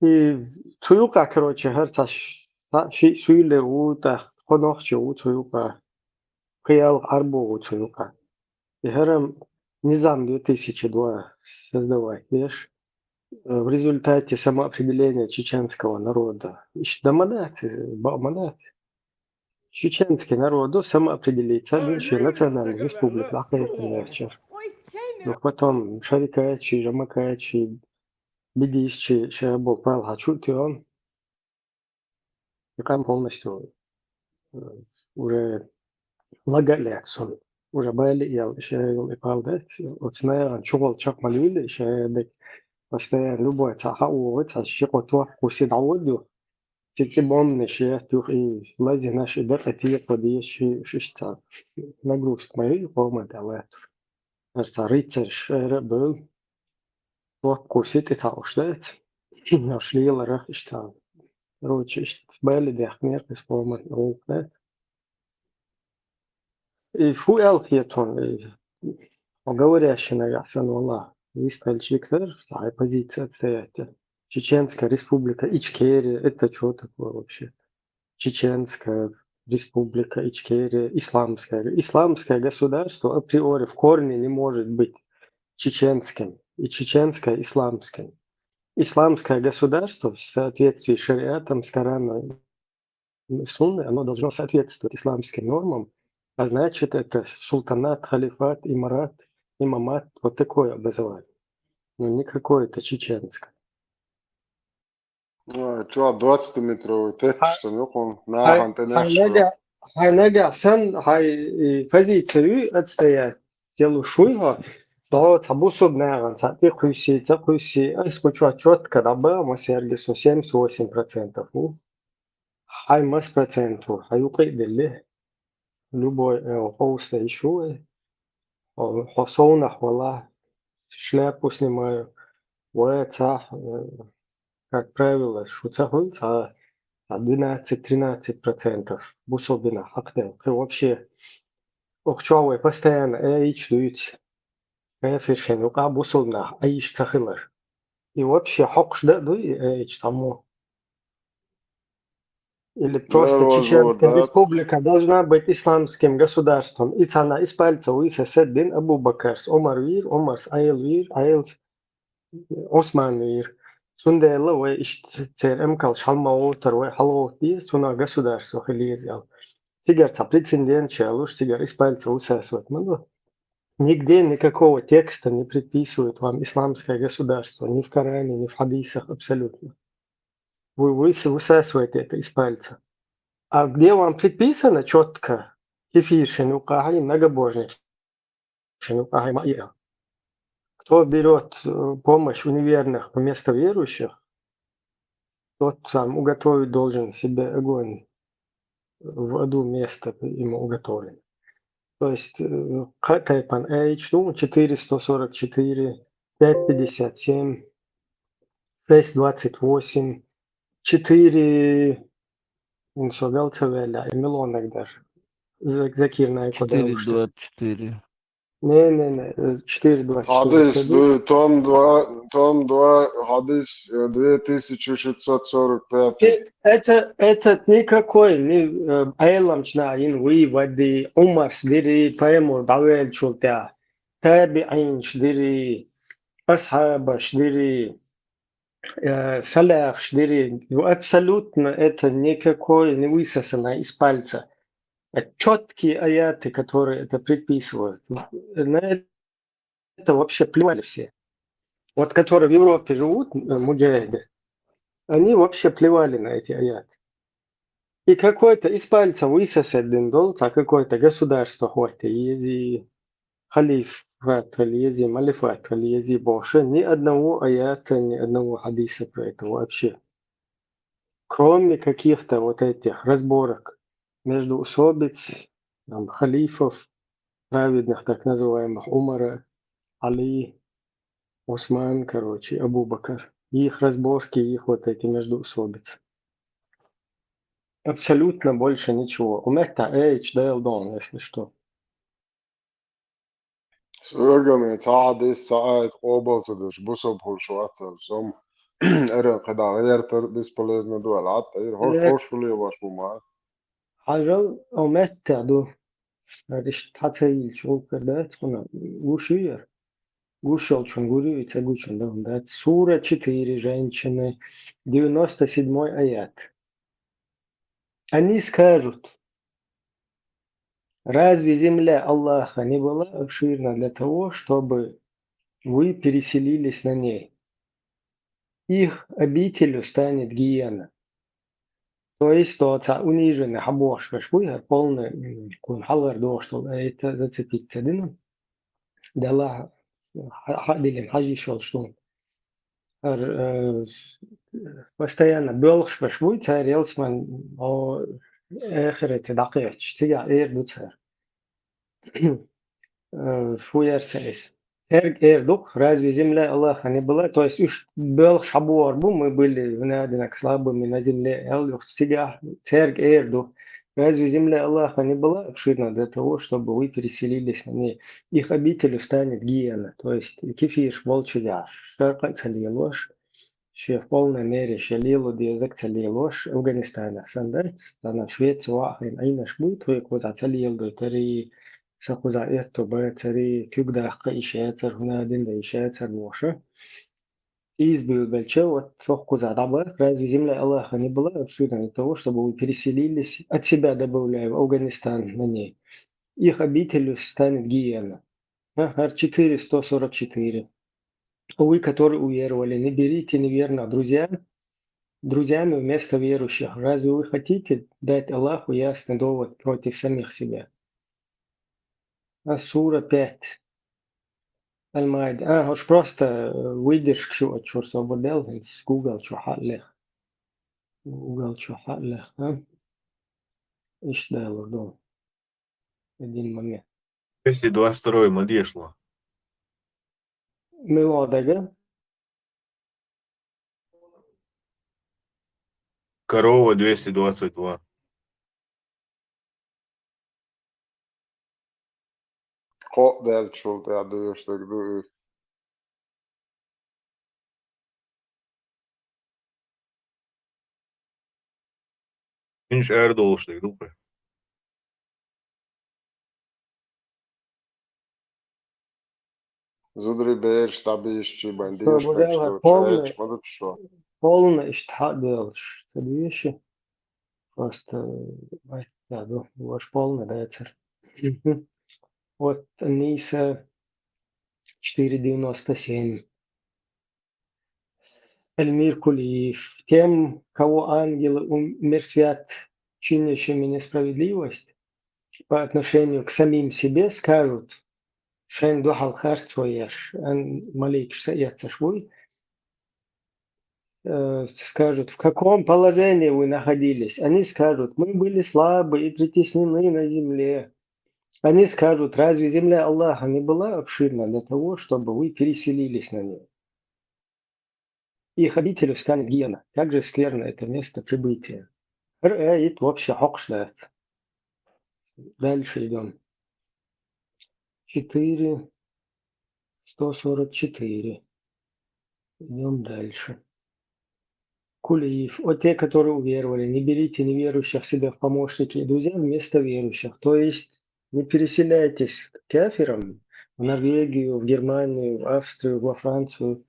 Speaker 14: И Цуюка, короче, Харташ, Сюле Ута, Хонохчу, Цуюка. Каял Арбову Цуюка. И Харам Низам 2002 создавать, видишь, в результате самоопределения чеченского народа. Баманат. Чеченский народ самоопределится, дальше национальная республика, Ахайканерчер. Но потом Шарикачи, Жамакачи, Бедисчи, Шабол, Палхачути, он и там полностью уже лагаляцун. Уже были я шейл и палдет, вот знаю, шغل чак малюли, шейл постоянно любой тахау, вот шикоту куси дауду, тикибом неши тух и лази наши дакати подиши шишта, нагрузка моей помогала. Арта рыцарь шер был, вот куси ты таушдет, нашли ларах иштан. Короче, были дехмер без помощи. И фуэл хетон, говорящий на Ясан Аллах, Вистальчиктер, вторая позиция отстоять. Чеченская республика Ичкерия, это что такое вообще? Чеченская республика Ичкерия, исламская. Исламское государство априори в корне не может быть чеченским, и чеченское исламским. Исламское государство в соответствии с шариатом, с Кораном, Сунной, оно должно соответствовать исламским нормам, а значит это султанат, халифат, имамат, вот такое образование. Но не какое-то чеченское.
Speaker 6: Что, 20-метровый текст, он нахуй
Speaker 14: Хайнага сан хай позицию отстоять делу шуйга, то табусу наган сати хуйси, эскучу четко раба масергису 78%. Хай мас проценту, хаюкай дели. Любой хоуста ищу, хосоунах вала, шляпу снимаю, как правило, шуцахуй, 12-13% бусобина хакдел. Вообще, охчавый постоянно дуют. Фиршен, бусобна, цахилар. И вообще, хокш да дуй, тому. Или просто Чеченская республика должна быть исламским государством. И цана из пальца уиса седдин Абу Бакарс, Омар Вир, Омарс Айл Осман Вир. Сунделла вы ищете МКЛ Шалмаутер, вы халоут есть, суна государство хилизял. Тигар прецедент челуш, тигар из пальца усасывать. Нигде никакого текста не предписывают вам исламское государство, ни в Коране, ни в хадисах абсолютно. Вы высасываете это из пальца. А где вам предписано четко, кефир шенукахай, многобожник шенукахай маира. Кто берет помощь у неверных вместо верующих, тот сам уготовить должен себе огонь в аду место ему уготовлено. То есть Кайпан H, 444, 557, 628, 4 инсогалцевеля и миллионок даже. Закирная кода
Speaker 1: 4.24.
Speaker 14: Не, 4.24.
Speaker 6: Хадис, том 2, хадис 2645.
Speaker 14: Этот никакой не айламчна инвы воды умарс дири паэмур бавел чултя табиин шдири асхаба шдири салях шдири абсолютно это никакой не высосано из пальца. Четкие аяты, которые это предписывают. На это вообще плевали все. Вот которые в Европе живут, муджахиды, они вообще плевали на эти аяты. И какой-то из пальца высосать диндол, а какое-то государство хватит, ези халиф, ези малифат, ези больше, ни одного аята, ни одного хадиса про это вообще. Кроме каких-то вот этих разборок между усобиц, там, халифов, праведных так называемых, Умара, Али, Усман, короче, Абу Бакр. Их разборки, их вот эти междоусобицы. Абсолютно больше ничего. Умета Эйч Дайлдон, если что.
Speaker 6: Sögame taadis saat obalsadısh busab hulşuatsal som eren qadağıyartar bispolezna dualat ayır hoş buluyor bu ma.
Speaker 14: حاجة أمتا دو هذيش تحتي شو كده تكون وشير وشل شون гури цегучен да сура 4 женщины 97 аят. Они скажут: разве земля Аллаха не была обширна для того, чтобы вы переселились на ней? Их обителью станет гиена. То есть тот униженный хабош кашвуя полный кун халар до что это зацепить цедину дала хадилем хаджи шел что постоянно белш кашвуй царелсман о эхрете дакет чтига эрдуцер фуерсес Эрдук, разве земля Аллаха не была? То есть уж был шабуарбу, мы были внадинок слабыми на земле. Эрдук, разве земля Аллаха не была обширна для того, чтобы вы переселились на ней? Их обителью станет гиена, то есть кефиш, волчья, шарка цалилош, ще в полной мере шалилу диязык цалилош Афганистана. Сандать, она Швеция, Ахрин, айнаш будет, вы куда цалил, тери سأخذ تري كيقدر إشاعة هنا دين إشاعة الوشة избил большого сохкуза дабы разве земля Аллаха не была абсолютно для того, чтобы вы переселились, от себя добавляю, в Афганистан на ней. Их обителью станет гиена. 4:144. Вы, которые уверовали, не берите неверно друзьями вместо верующих. Разве вы хотите дать Аллаху ясный довод против самих себя? Сура 5. Аль-Майда. Уж просто выдержку شو أشوف صوبدل جوجل شو حالك جوجل شو حالك إيش ده لردون الدين مميت
Speaker 16: 222 مديشلا
Speaker 14: مواضعة
Speaker 6: Корова 222.
Speaker 13: Kodel šul tādu jūs tagad.
Speaker 6: Viņš ērdols tik dupe.
Speaker 13: Zudri bērš табиšķi bandīši
Speaker 14: Соболела полная иштхадэлш. Садвиши. Просто да, ваш полный рецер. Вот Ниса 4,97. Эльмир Кулиев. Тем, кого ангелы умертвят, чинящими несправедливость, по отношению к самим себе скажут, Шен духал хартвоеш, малик швой, скажут, в каком положении вы находились. Они скажут, мы были слабы и притеснены на земле. Они скажут, разве земля Аллаха не была обширна для того, чтобы вы переселились на нее? Их обителью станет гиена. Как же скверно это место прибытия. Р'аит вообще хокшлет. Дальше идем. 144. Идем дальше. Кулиев. О те, которые уверовали, не берите неверующих себе в помощники и друзья вместо верующих. То есть не переселяйтесь к кафирам в Норвегию, в Германию, в Австрию, во Францию,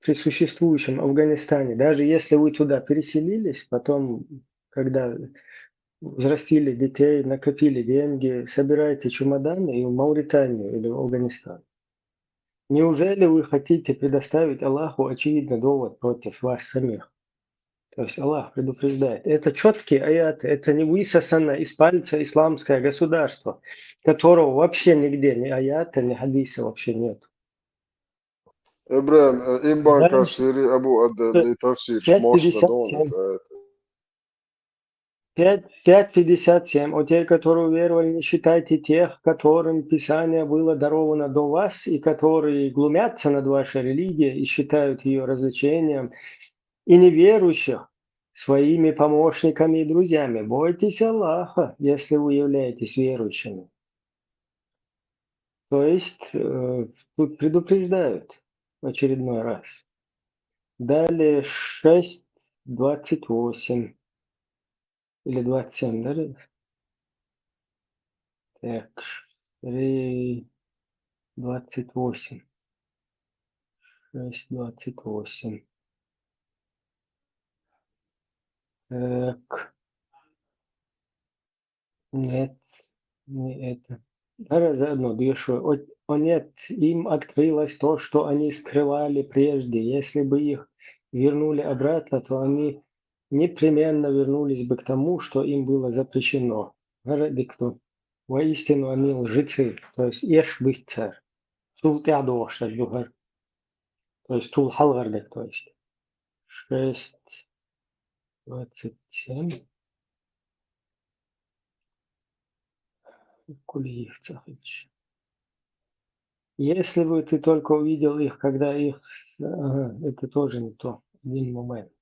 Speaker 14: при существующем Афганистане. Даже если вы туда переселились, потом, когда взрастили детей, накопили деньги, собирайте чемоданы и в Мауританию или в Афганистан. Неужели вы хотите предоставить Аллаху очевидный довод против вас самих? То есть Аллах предупреждает. Это четкие аяты, это не высосано из пальца исламское государство, которого вообще нигде ни аята, ни хадиса вообще нет.
Speaker 13: Ибрахим, Ибн Касири, Абу Аддали, Тавсир, можно донать.
Speaker 14: 5.57. О те, которые уверовали, не считайте тех, которым Писание было даровано до вас, и которые глумятся над вашей религией и считают ее развлечением, и неверующих своими помощниками и друзьями. Бойтесь Аллаха, если вы являетесь верующими. То есть тут предупреждают в очередной раз. Далее 6.28. Или 27, да? Так, 3.28. 6.28. Так. Нет, не это. Давай заодно дышу. О нет, им открылось то, что они скрывали прежде. Если бы их вернули обратно, то они непременно вернулись бы к тому, что им было запрещено. Вердикту. Воистину они лжецы. То есть ешь быть царь. Тул тядоша югар. То есть тул халгардек, то есть. 6.27. Кулиевцах. Если бы ты только увидел их, когда их... Ага, это тоже не то. Один момент.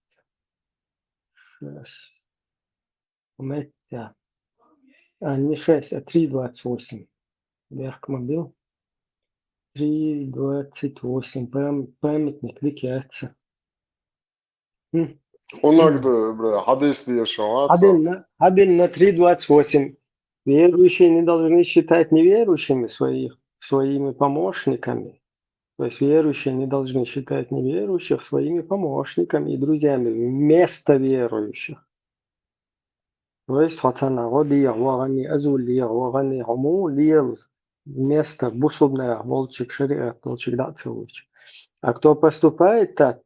Speaker 14: Момент, да. Не 6, а 3.28. Вверх мобил. 3.28. Памятник векиаться.
Speaker 13: Onakda bre, hadis diye şu
Speaker 14: Хабель на 3.28. Верующие не должны считать неверующими своими помощниками. То есть верующие не должны считать неверующих своими помощниками и друзьями вместо верующих. То есть вместо бусубная волчик шариат, волчик дацелуч. А кто поступает так,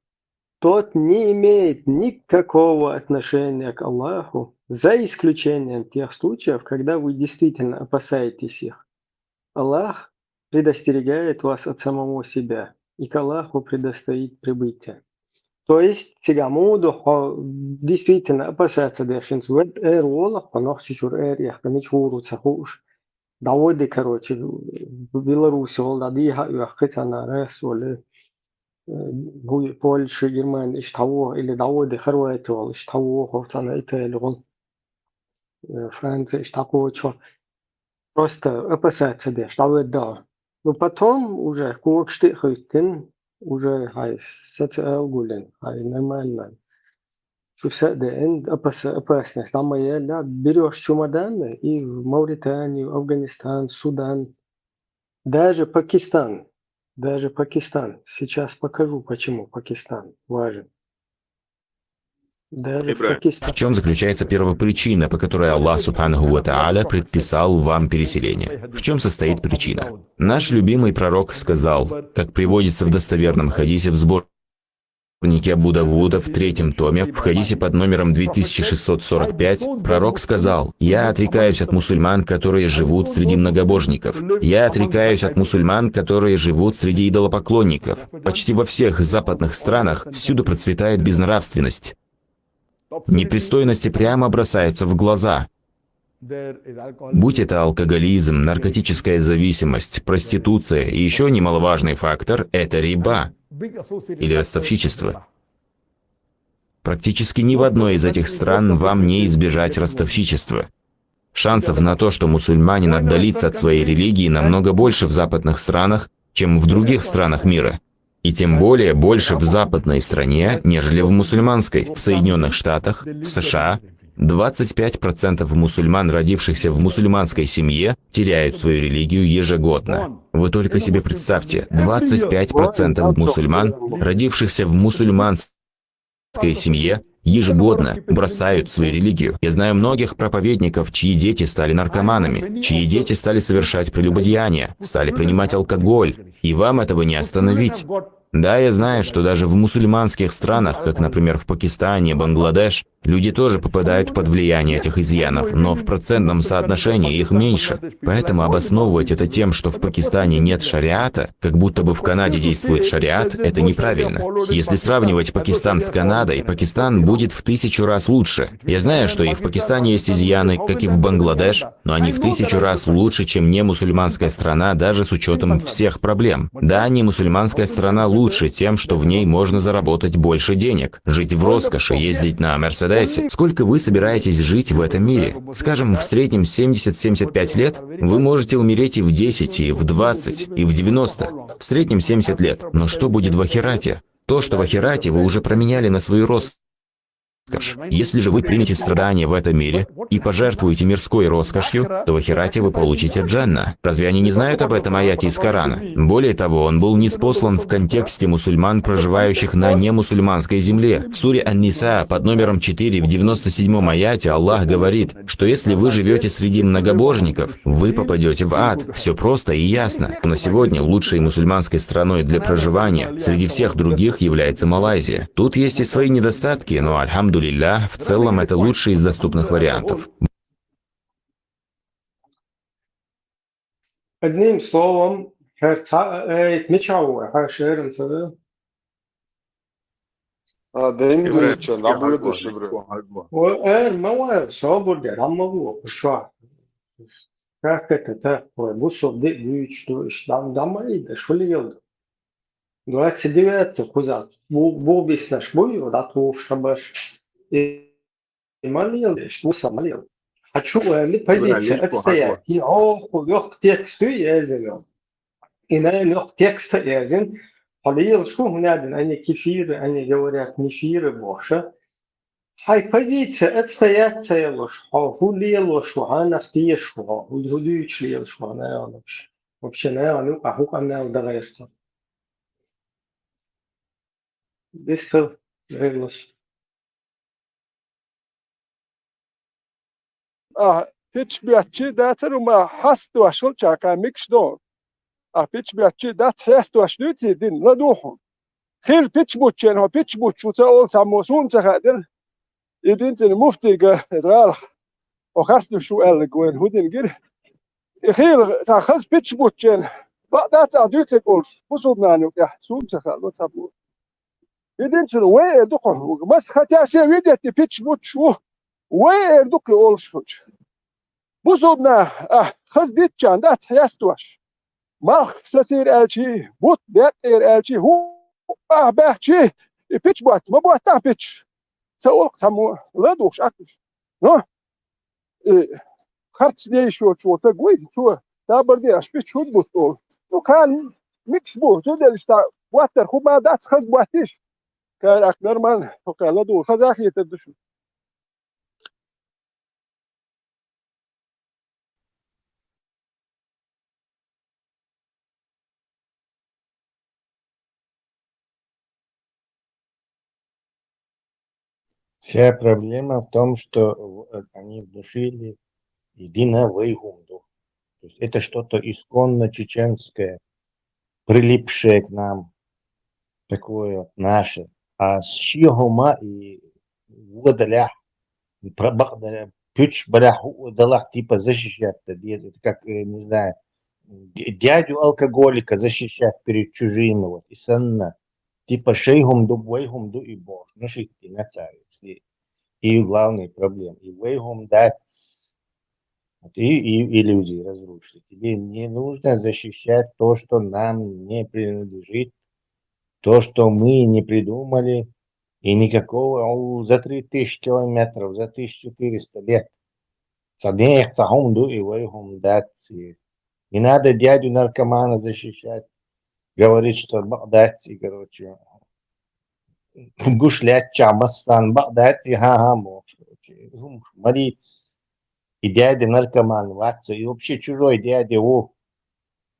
Speaker 14: тот не имеет никакого отношения к Аллаху, за исключением тех случаев, когда вы действительно опасаетесь их. Аллах предостерегает вас от самого себя, и к Аллаху предстоит прибытие. То есть, Сигамуду действительно опасаться дешинс. Вот Волах, понохчичур я ничего цахуш. Доводы, короче, в Беларуси, Волдадиха, Юахкитана, Ресволи. Польша, Германия, اشتهوه اللي دعوه خرواتي اشتهوه وطنا إيطاليا Франция اشتهوه شو просто опасаться да اشتهوه да. Но потом уже как штыхаются уже هاي ستقولن هاي нормально. شو سأده عند опасность لما يلا берешь чемодан и в Мавританию, Афганистан, Судан, даже Пакистан. Даже Пакистан. Сейчас покажу, почему Пакистан важен. Даже в
Speaker 16: В
Speaker 14: Пакистан.
Speaker 16: чем заключается первопричина, по которой Аллах Субханаху ва Тааля предписал вам переселение? В чем состоит причина? Наш любимый пророк сказал, как приводится в достоверном хадисе в сборнике Абу Давуда в 3 томе, в хадисе под номером 2645, пророк сказал: «Я отрекаюсь от мусульман, которые живут среди многобожников. Я отрекаюсь от мусульман, которые живут среди идолопоклонников. Почти во всех западных странах всюду процветает безнравственность. Непристойности прямо бросаются в глаза. Будь это алкоголизм, наркотическая зависимость, проституция и еще немаловажный фактор – это риба или ростовщичество. Практически ни в одной из этих стран вам не избежать ростовщичества. Шансов на то, что мусульманин отдалится от своей религии, намного больше в западных странах, чем в других странах мира. И тем более больше в западной стране, нежели в мусульманской. В Соединенных Штатах, в США 25% мусульман, родившихся в мусульманской семье, теряют свою религию ежегодно. Вы только себе представьте, 25% мусульман, родившихся в мусульманской семье, ежегодно бросают свою религию. Я знаю многих проповедников, чьи дети стали наркоманами, чьи дети стали совершать прелюбодеяния, стали принимать алкоголь, и вам этого не остановить. Да, я знаю, что даже в мусульманских странах, как, например, в Пакистане, Бангладеш, люди тоже попадают под влияние этих изъянов, но в процентном соотношении их меньше. Поэтому обосновывать это тем, что в Пакистане нет шариата, как будто бы в Канаде действует шариат, это неправильно. Если сравнивать Пакистан с Канадой, Пакистан будет в 1000 раз лучше. Я знаю, что и в Пакистане есть изъяны, как и в Бангладеш, но они в 1000 раз лучше, чем не мусульманская страна, даже с учетом всех проблем. Да, не мусульманская страна лучше тем, что в ней можно заработать больше денег, жить в роскоши, ездить на Мерседесе. Сколько вы собираетесь жить в этом мире? Скажем, в среднем 70-75 лет, вы можете умереть и в 10, и в 20, и в 90. В среднем 70 лет. Но что будет в ахирате? То, что в ахирате вы уже променяли на свою роскошь. Если же вы примете страдания в этом мире и пожертвуете мирской роскошью, то в ахирате вы получите джанна. Разве они не знают об этом аяте из Корана? Более того, он был ниспослан в контексте мусульман, проживающих на немусульманской земле. В суре Ан-Ниса под номером 4 в 97-м аяте Аллах говорит, что если вы живете среди многобожников, вы попадете в ад. Все просто и ясно. На сегодня лучшей мусульманской страной для проживания среди всех других является Малайзия. Тут есть и свои недостатки, но альхамдулиллах, в целом это лучший из доступных вариантов.
Speaker 14: Одним словом, мечауэ, хашерен цавэ. Моя свобода, раммагу, что? Как это? Бусов дыч, дамаида, что ли елда? 29 кузат. Бу беснаш бою, да то шабаш. И малил, что самалил. Хочу ли позиция отстоять. И лег тексту язен. И на лег текста язен. Халил, что гнаден, они кефиры, они говорят нефиры больше. Хай позиция отстоять целош. Хулило, что она втие, что удучлил, что она вообще. Вообще, наверное, а хук она ударяет. Быстро, ревность.
Speaker 13: Pitch biatchi that's a has to a shulchaka mix dog. Pitch biatchi that has to a schnuzi din laduhum. Hill pitch butchen or pitch butch was all some mosun to hadir. It didn't in the muftiga as well. Or has to show Elgwen who didn't get it. Hill has pitch butchen. But that's a duty goal. Pusubnanuka, soon to have what's up. It didn't way a duckle. Must have say with the pitch butch. Where look all such? Buzobna, has dit chan that has to us. Mark Sasir Elchi, but that air Elchi, who بحشي بيتش بوات ما بوات تاع بيتش سوق سمو لا دوش أكش نو خرج لي شو تقوي شو تابردي أش بيتش شو بوتول نو كان ميكس بو شو ده اللي واتر خو ما دات خز بواتيش كان أكثر من وكان لا دو خزاخي تدش
Speaker 11: Вся проблема в том, что они внушили единое вейгунду. То есть это что-то исконно чеченское, прилипшее к нам, такое наше. А с чего и выдалях, пюч балях выдалях типа защищать, это как, не знаю, дядю алкоголика защищать перед чужими, вот, и санна. Типа шейгумду, вейгумду и бож. Ну, шейти на царе. И главная проблема. И вейгум дать. Вот, и иллюзии разрушить. Тебе не нужно защищать то, что нам не принадлежит, то, что мы не придумали, и никакого за 3000 километров, за 1400 лет. Садех, цахумду и вейгум дать. Не надо дядю наркомана защищать. Говорит, что Багдадти, короче, гушлять чамасан, Багдадти, ха-ха, молиться. И дядя наркоман, ватца, и вообще чужой дядя,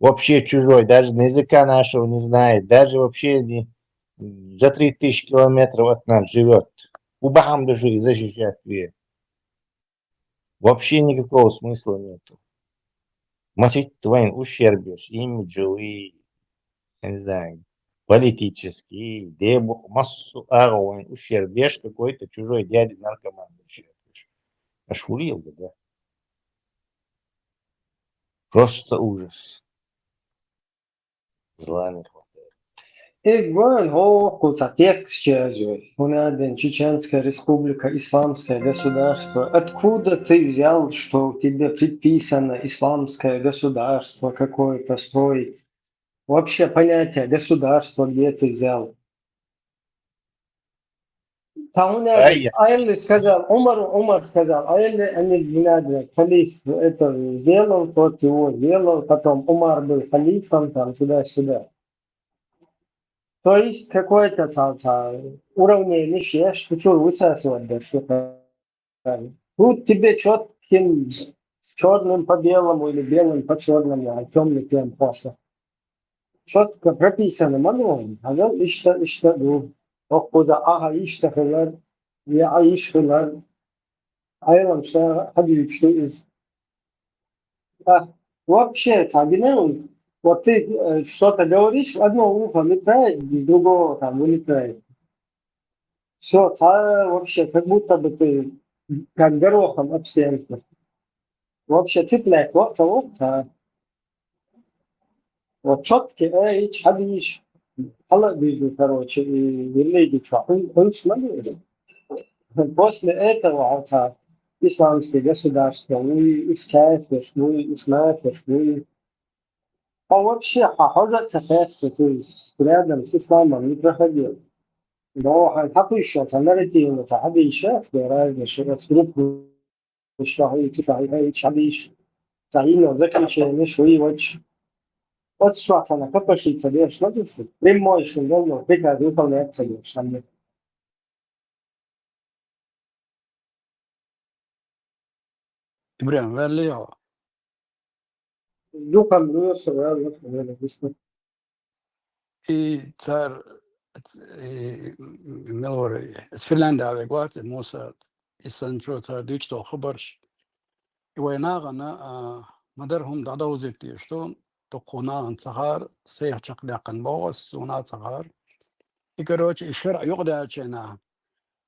Speaker 11: вообще чужой, даже на языка нашего не знает, даже вообще не за 3000 километров от нас живет. Убахам даже и защищать ее. Вообще никакого смысла нету. Мочить твоим ущербишь, имиджевый, я не знаю, политический, где массу аровый ущербешь какой-то чужой дядя наркоман. Ошурил бы, да? Просто ужас. Зла не хватает.
Speaker 14: Игван, Куцатек сейчас, Хунадин, Чеченская республика, исламское государство. Откуда ты взял, что тебе предписано исламское государство какое-то строить? Вообще понятие государства где ты взял? Таунадин, Айлли сказал, Умар сказал, Айлли они не халиф это сделал, тот его сделал, потом Умар был халифом, там туда-сюда. То есть какое-то уровень нищие, что высасывать, да, что-то. Тут тебе четким, черным по белому или белым по черному, а темный тем просто. Четко прописано маnual. Adam işte bu. Okuda aha işteler, ya ayışlar. Ayrılmışlar, hadi üçlüyüz. Вообще, табинел, вот ты что-то говоришь, одно ухо летает, другого там вылетает. Все, вообще, как будто бы ты как горохом об стенку. Вообще цепляет вот. Вот четкий, эйч, хадиш. Allah вижу, короче, и леди он смотрит. После этого исламское государство, и искафиш, и исмафиш, а вообще хожат цафешки, то есть рядом с исламом не проходил. Но как еще, нарративно, хадиша, разные, что группу, что и хадиш, заимно заключение, что и вот что она, как пошли тебе, что ты прямой, что давно, ты как выполняет тебе, что мне.
Speaker 3: İbrahim verli ya.
Speaker 14: Духом дурса, я
Speaker 3: I car melori. Finlandia ve gwat Musa isan jo tar dik to khabarsh. ويناغنا مدرهم دعدو زيتي شلون تقونا عن صغار سيح شقلاقن بوس ونا صغار يكروش الشرع يقدر شنا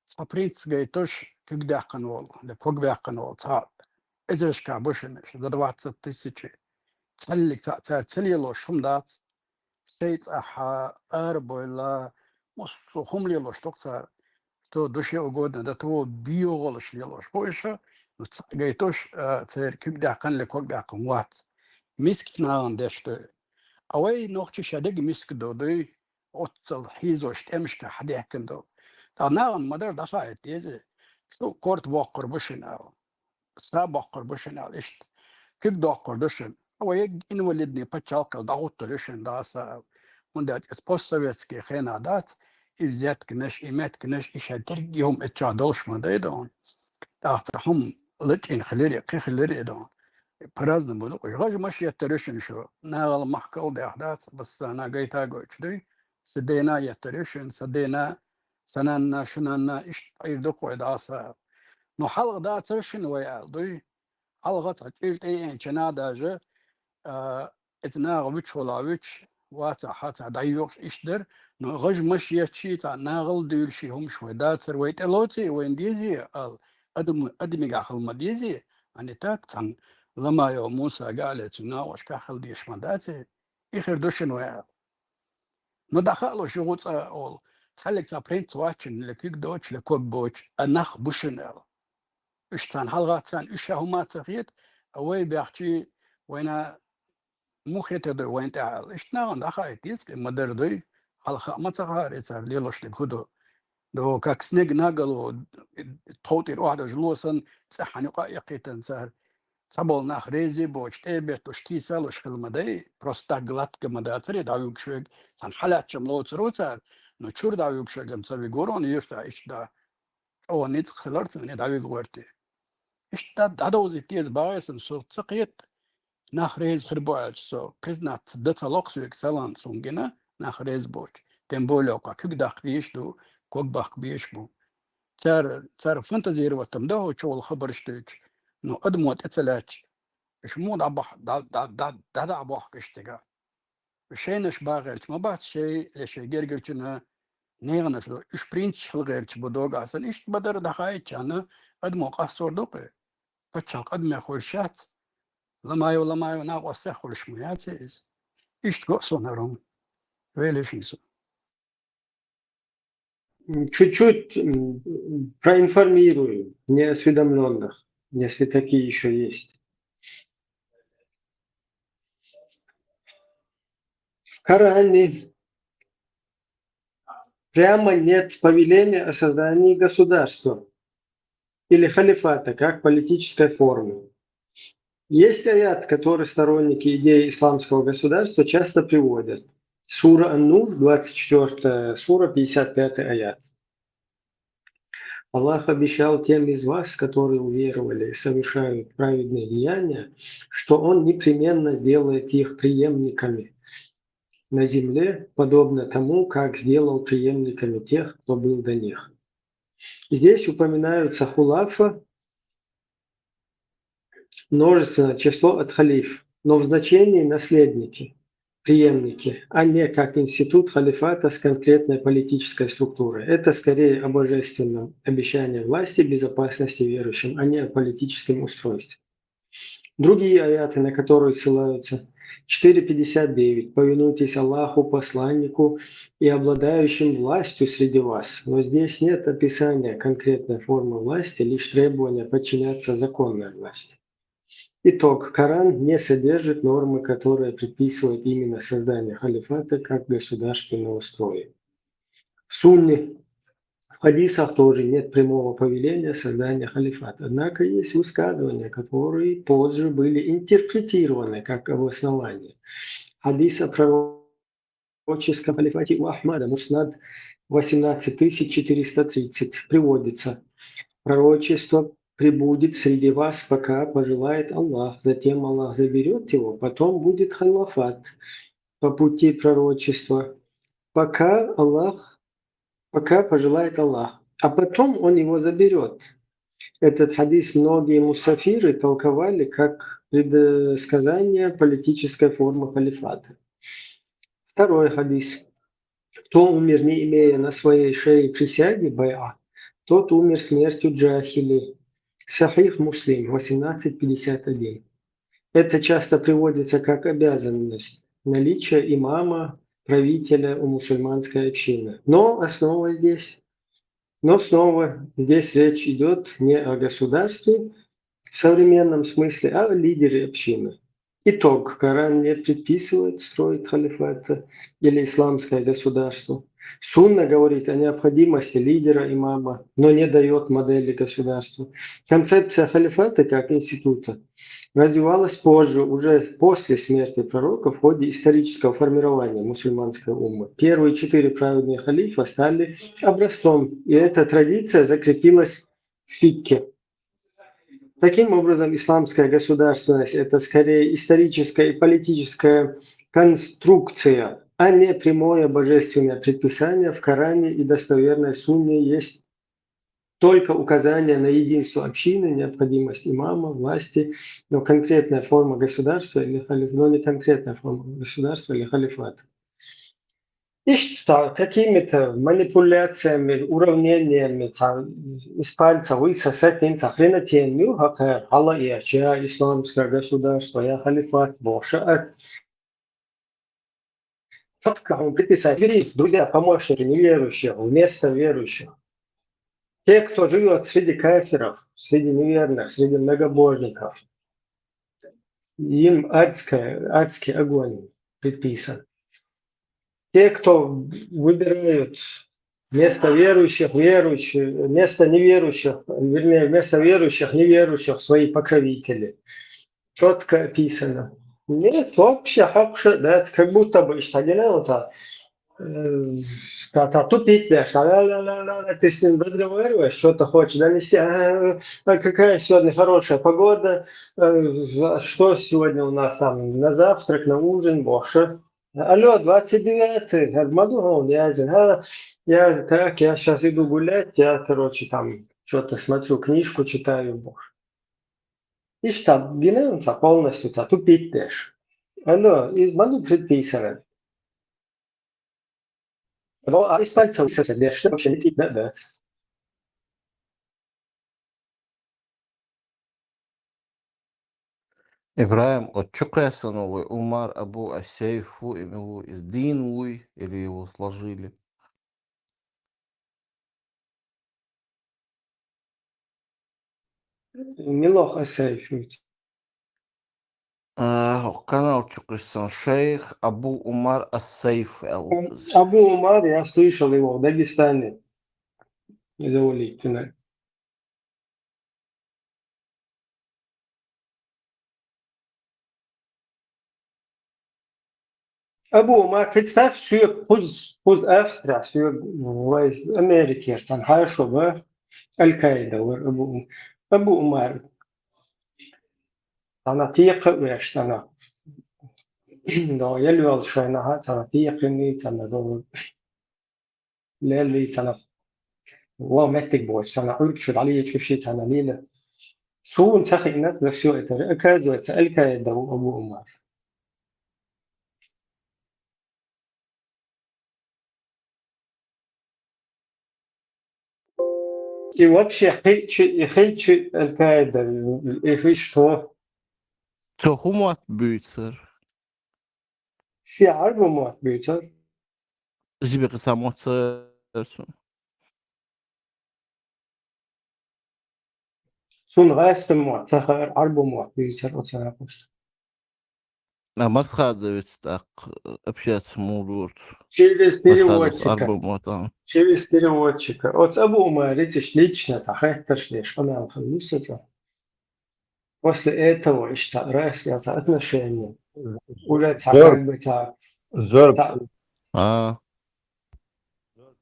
Speaker 3: صبريت جيتوش كقدا قنول لفوق بيا قنول صعب إذا شكابوش نش دروات ستيسيتش تسلك تسليلو شمدات سيت أحا أربولا مصهم ليلو شتوكتار تو دوشي أقودنا ده تو بيوغلش ليلوش بويشة جيتوش تسير كقدا قن لفوق بيا قنوات مسك نان دشت أوي نوختي شدق مسك دودي أتصل حيزوش تمشك حديه كندو تناغن مدر دخايت يزي شو كورت بوقر بشنال سا بوقر بشنال إشت كيف دوقر دشن هو يج إنولدني بتشالكل دعوت دشن داسا وندات إسبوس سويتسكي خينا دات إزيات كنش إيمات كنش إيش هترجيهم إتشادوش مدايدون تاختهم لتين خليري قي خليري دون برازنا بلو غاج ماشي يترشن شو ناغل محكل دي أحداث بس أنا قيتا قوش دي سدينا يترشن سدينا سنانا شنانا إيش يردقوا إداسا نو حلق دا ترشن ويا دي حلقة تقيلت إيه إنشنا داجة اتناغ ويتش ولا ويتش واتا حتى دايوش إشدر نو غاج ماشي يتشي تا ناغل دير شي هم شوي دا ترويت إلوتي وين ديزي أدمي قاخل مديزي يعني تاك تان لما يو موسى قالت ناوش كاخل ديش مداتي إخير دوشن ويا نو دخلوا شغوط أول تحلق تابرينت واتشن لكيك دوتش لكوك بوتش أناخ بوشنال إشتان حلقات تان إشا هما تغيت أوي بيحكي وينا مخي تدر وين تعال إشتنا دخلت يسك مدر دوي حلقة ما تغاري تار ليلوش لكودو دو كاكسنيق ناقلو تخوتي روحدو جلوسن تسحن يقيتن سهر صبول ناخ ريزي بوش تيبت وش تيسال وش خلمدي بروستا غلط مداتري داويك شوك سان حالات شملو تروتار نو تشور داويك شوك مسوي غورون يرتا إيش دا أو نيت خلرت داويك غورتي إيش دا دادوزي تيز بايسن سو تسقيت ناخ ريز خربوعج سو كزنا تدتا لوكسو اكسلان سونجنا ناخ ريز بوش تنبولوكا كيك داخليش دو كوك باخ بيشبو تار فانتزير وتمدو شو الخبر اشتيك نو ادموت اتسلاتش اش مو دعبح دعبح كشتغا شينش باغلش ما بعد شيء ليش جرجلنا نيغنش لو اش برينتش الغيرش بدوغ اصلا ايش بدر دخايتش انا ادمو قصور دوقي فتشل قدم خلشات لما يو ناقص خلش مياتيز ايش تقصون هرم ويليشنسو
Speaker 14: Чуть-чуть проинформирую неосведомленных, если такие еще есть. В Коране прямо нет повеления о создании государства или халифата как политической формы. Есть аят, который сторонники идеи исламского государства часто приводят. Сура Ан-Нур, 24 сура, 55 аят. Аллах обещал тем из вас, которые уверовали и совершают праведные деяния, что Он непременно сделает их преемниками на земле, подобно тому, как сделал преемниками тех, кто был до них. Здесь упоминаются хулафа, множественное число от халиф, но в значении наследники, преемники, а не как институт халифата с конкретной политической структурой. Это скорее о божественном обещании власти и безопасности верующим, а не о политическом устройстве. Другие аяты, на которые ссылаются, 4.59. «Повинуйтесь Аллаху, посланнику и обладающим властью среди вас». Но здесь нет описания конкретной формы власти, лишь требования подчиняться законной власти. Итог. Коран не содержит нормы, которые предписывают именно создание халифата как государственного строя. В Сунне, в хадисах тоже нет прямого повеления создания халифата. Однако есть высказывания, которые позже были интерпретированы как обоснование. Хадис о пророческом халифате у Ахмада, Муснад 18430, приводится. Пророчество пребудет среди вас, пока пожелает Аллах. Затем Аллах заберет его, потом будет халифат по пути пророчества, пока пожелает Аллах. А потом Он его заберет. Этот хадис многие мусафиры толковали как предсказание политической формы халифата. Второй хадис. Кто умер, не имея на своей шее присяги байа, тот умер смертью джахили. Сахих Муслим 1851. Это часто приводится как обязанность наличия имама, правителя у мусульманской общины. Но снова здесь речь идет не о государстве в современном смысле, а о лидере общины. Итог. Коран не предписывает строить халифат или исламское государство. Сунна говорит о необходимости лидера имама, но не дает модели государства. Концепция халифата как института развивалась позже, уже после смерти пророка в ходе исторического формирования мусульманской уммы. Первые 4 праведные халифа стали образцом, и эта традиция закрепилась в фикке. Таким образом, исламская государственность – это скорее историческая и политическая конструкция, а не прямое божественное предписание. В Коране и достоверной сунне есть только указание на единство общины, необходимость имама, власти, но конкретная форма государства или но не конкретная форма государства или халифата. И что какими-то манипуляциями, уравнениями из пальца высосать хренотенью, как Аллах и Ача, исламское государство, я халифат, Боша. Четко он приписать, друзья, помощники неверующих вместо верующих. Те, кто живет среди кафиров, среди неверных, среди многобожников, им адский огонь предписан. Те, кто выбирают вместо верующих, вместо неверующих, вернее, вместо верующих, неверующих свои покровители. Четко описано. Нет, вообще, да, как будто бы что-то тупить, да, ты с ним разговариваешь, что-то хочешь донести, какая сегодня хорошая погода, что сегодня у нас там на завтрак, на ужин, боже. Алло, 29-й, я сейчас иду гулять, я, короче, там что-то смотрю, книжку читаю, боже. И что, генерация полностью тупить дашь. Алло, изману предписано. А из пальца высосать, что вообще не пить надо.
Speaker 1: Ибраим, от Чукасановой, Умар Абу Асейфу имел из Динуй, или его сложили?
Speaker 14: Милох Асейфу.
Speaker 1: Канал Чукасан Шейх Абу Умар Асейф.
Speaker 14: Абу Умар, я слышал его в Дагестане. Завали, Абу Умар, представь, что пусть Австрия, что в Америке, там хорошо, да? Аль-Каида, Абу Умар. Она тихо, вещь, она. Да, я любил, что она тихо, не она, للي تنا والله محتاج بوش أنا أقول شو عليه شو شيء تنا ليلة شو نسخ الناس ذا شو أكاد وتسألك دو أبو عمر и вообще хейчи Аль-Каида и что
Speaker 1: So Humatbüter.
Speaker 14: في عرب موت
Speaker 1: Sie bekommen
Speaker 14: سون غاست موت سخر عرب موت بيتر أتناقش
Speaker 1: ما تخادوت так общаться могут.
Speaker 14: через переводчика
Speaker 1: Арбумотан.
Speaker 14: через переводчика от Абу Умар эти лично тахайкаш лишь она алхамисата. После этого раз отношения уже как бы так.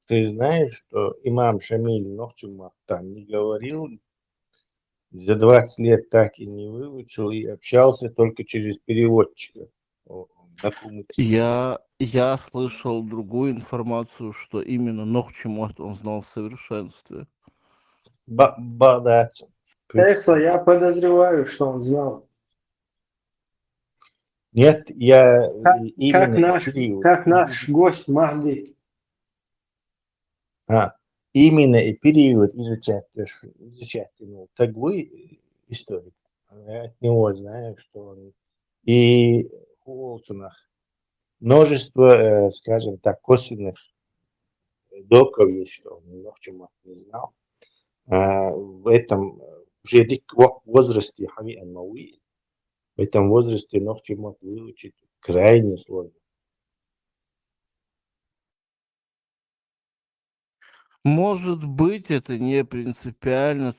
Speaker 11: Ты знаешь, что имам Шамиль Нохчумахтан не говорил, за 20 лет так и не выучил и общался только через переводчика.
Speaker 1: Я слышал другую информацию, что именно Нохчимот он знал в совершенстве.
Speaker 11: Да.
Speaker 14: Тесла, я подозреваю, что он знал.
Speaker 11: Нет, я именно
Speaker 14: как наш гость Махди.
Speaker 11: Именно и период изучать, ну, так вы историк. Я от него знаю, что он и в Уолтонах множество, скажем так, косвенных доков есть, что он Нохчумах не знал. В этом уже возрасте Хами Ан-Мауи В этом возрасте много чему выучить крайне сложно.
Speaker 1: Может быть, это не принципиально,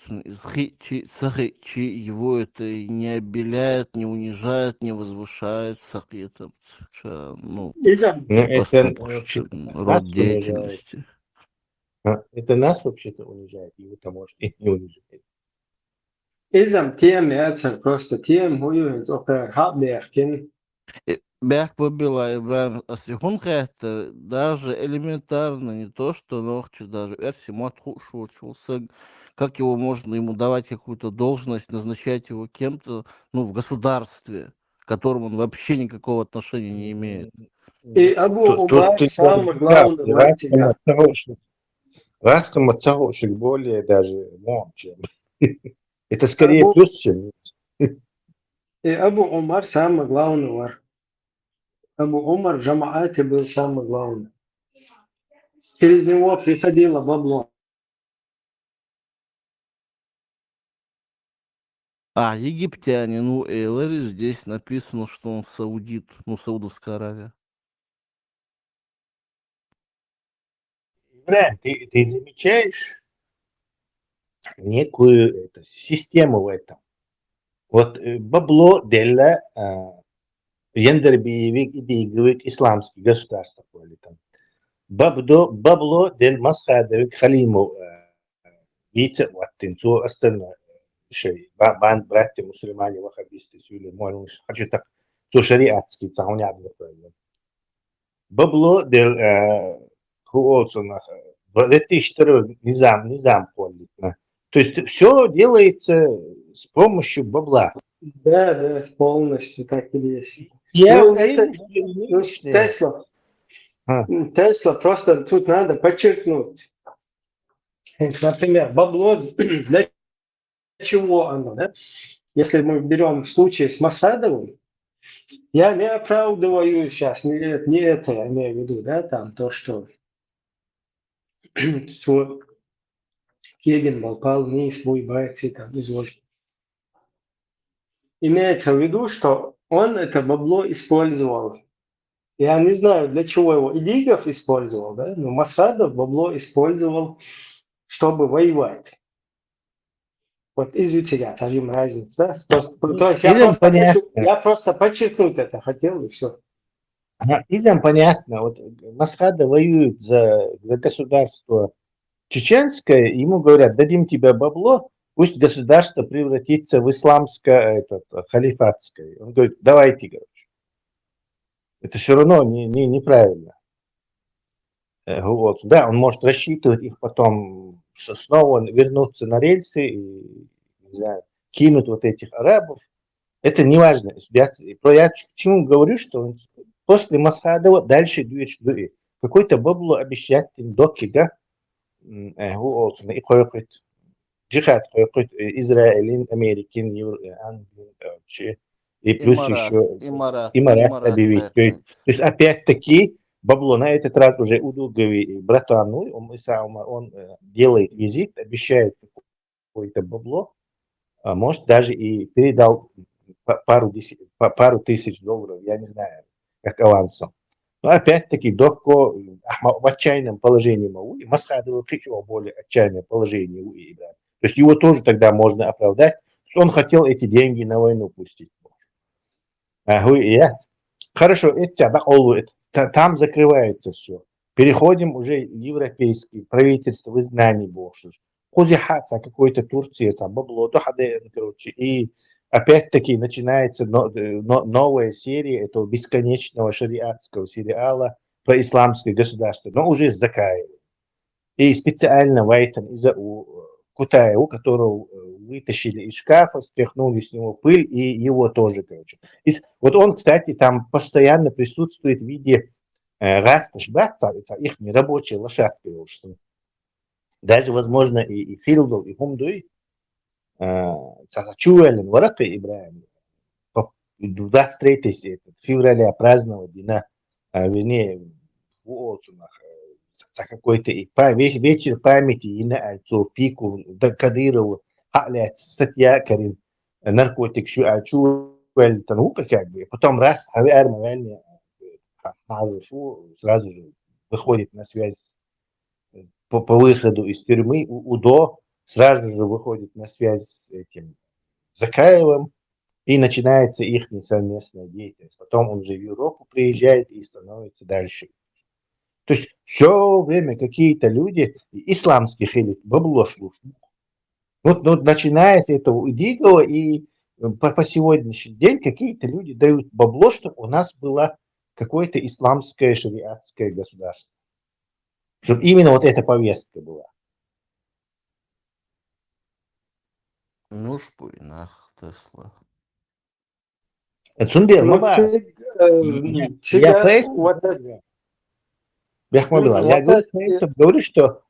Speaker 1: его это и не обеляет, не унижает, не возвышает, ну,
Speaker 11: Ну, это
Speaker 1: поступок,
Speaker 11: нас
Speaker 1: род
Speaker 11: унижает.
Speaker 1: деятельности.
Speaker 11: Это нас вообще-то унижает, его-то может и не унижает.
Speaker 14: إذا تيم يأثر просто تيم هو ينزل حق بيحكي
Speaker 1: Бях побила Ибраим Асихунхехтер, даже элементарно, не то что ногче, даже Эрсимат учился, как его можно ему давать какую-то должность, назначать его кем-то, ну, в государстве, к которому он вообще никакого отношения не имеет.
Speaker 14: И Абу Умар самый главный властель.
Speaker 11: Раском отцовщик более даже чем. Это скорее плюс, чем минус.
Speaker 14: И Абу Умар самый главный вар. Абу Умар в джамаате был самый главный. Через него приходило бабло.
Speaker 1: А, египтяне, ну, Эйлери здесь написано, что он саудит, ну, Саудовская Аравия.
Speaker 11: Брат, ты замечаешь некую систему в этом? Вот бабло для Яндербиевик и Дигвик исламский государство. Там. Бабло для Масхадовик Халиму вице Уаттин, то остальное. شيء بان براتي مسلماني وخبيستي سولي مول مش حاجتك تو شريعتسكي تعاوني عبد الله بابلو ديل هو отсюда это что низам полит. То есть все делается с помощью бабла.
Speaker 14: Да, полностью так и есть. Тесла просто тут надо подчеркнуть. Например, бабло для чего оно, да? Если мы берем случай с Масхадовым, я не оправдываю сейчас, не это я имею в виду, да, там то, что Кегин попал вниз, свой бойцы, там, изволь. Имеется в виду, что он это бабло использовал. Я не знаю, для чего его Идигов использовал, да, но Масхадов бабло использовал, чтобы воевать. Вот изучать, скажем, разницу, да? То есть я просто подчеркнуть это хотел, и все.
Speaker 11: Изям понятно. Вот Масхада воюет за государство чеченское, ему говорят, дадим тебе бабло, пусть государство превратится в исламское, халифатское. Он говорит, давайте, короче. Это все равно неправильно. Вот. Да, он может рассчитывать их потом снова вернуться на рельсы и, не знаю, кинуть вот этих арабов. Это не важно. Я к чему говорю, что после Масхадова дальше движется. Какой-то бабло обещать докига, джихад, Израиль, Америкин, Англия, и плюс еще Имарат объявить. То есть опять-таки бабло на этот раз уже удуговый братану, он делает визит, обещает какое-то бабло, может даже и передал пару тысяч долларов, я не знаю, как авансом. Но опять-таки Докко в отчаянном положении и Масхадова в еще более отчаянное положение. То есть его тоже тогда можно оправдать. Он хотел эти деньги на войну пустить. Хорошо, там закрывается все. Переходим уже в европейские правительства в изгнании больше. Хузихаться какой-то Турции, бабло, короче, и опять-таки начинается новая серия этого бесконечного шариатского сериала про исламское государство, но уже с Закаевым. И специально Вайтон из-за Кутая, у которого вытащили из шкафа, стряхнули с него пыль, и его тоже, короче. Вот он, кстати, там постоянно присутствует в виде Расташбатца, их рабочие лошадки. Даже, возможно, и Хилдл, и Хумдуй, Чуэлен, Варака Ибраим, 23 февраля праздновали на вернее, какой-то вечер памяти и на Альцу, Пику, Кадырову, статья Карин, наркотик, как бы. Потом раз, сразу же выходит на связь по выходу из тюрьмы. УДО сразу же выходит на связь с этим Закаевым, и начинается их совместная деятельность. Потом он же в Европу приезжает и становится дальше. То есть все время какие-то люди исламских элит бабло шлют. Вот начиная с этого Идигова и по сегодняшний день какие-то люди дают бабло, чтобы у нас было какое-то исламское шариатское государство. Чтобы именно вот эта повестка была.
Speaker 1: Ну, шпуйнах, Тесла.
Speaker 11: Цундел,
Speaker 14: Ну,
Speaker 11: мабас.
Speaker 14: я поэтому...
Speaker 11: Я говорю, что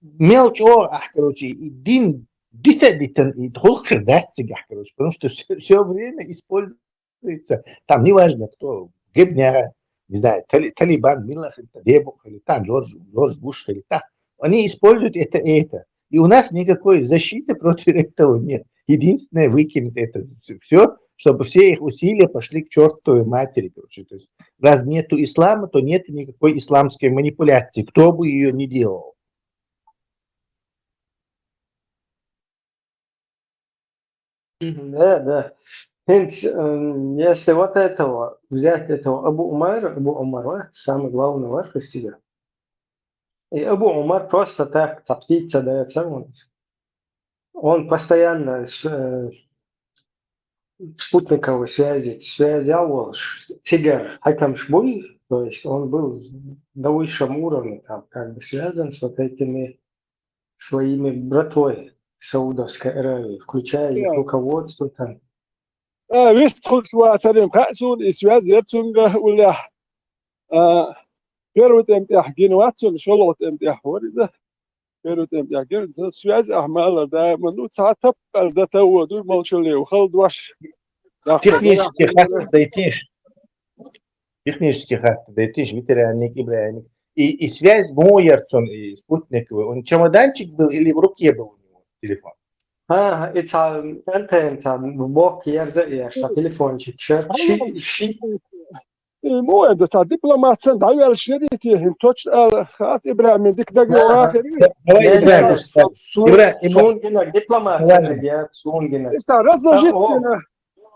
Speaker 11: мелочь, короче, и дин, дитан, и холхер, да, короче, потому что все время используется, там неважно кто, Гебняра, не знаю, Талибан, Милах, Дебух, или там, Джордж Буш, или там, они используют это и это. И у нас никакой защиты против этого нет. Единственное, выкинуть это все, чтобы все их усилия пошли к чертовой матери. Короче. То есть, раз нету ислама, то нету никакой исламской манипуляции, кто бы ее ни делал.
Speaker 14: Да. Если вот этого, взять этого Абу Умар, самый главный ваш стиля. И Абу Умар просто так птица дается. Он постоянно спутниковой связывал Тигр Хакам Шбуй, то есть он был на высшем уровне, там, как бы связан с вот этими своими братвой Саудовской Аравии, включая их руководство там.
Speaker 13: Вестхуд швацарим касун и связь ерцунга уля. Первый темтях генуацун шолот темтях вориза. Первый темтях генуацун связь ахмала да ману цатап да таводу молчали ухал дваш.
Speaker 11: Технически харта дайтиш, ветеранник, Ибраимик. И связь Мойерцун и спутниковый, он чемоданчик был или в руке был у него телефон?
Speaker 14: Это бок ерза телефончик.
Speaker 13: مو ده دبلومات سند عيال شريتي هن توش خات ابراهيم ديك دقي وراك
Speaker 14: سون جنا دبلومات سون جنا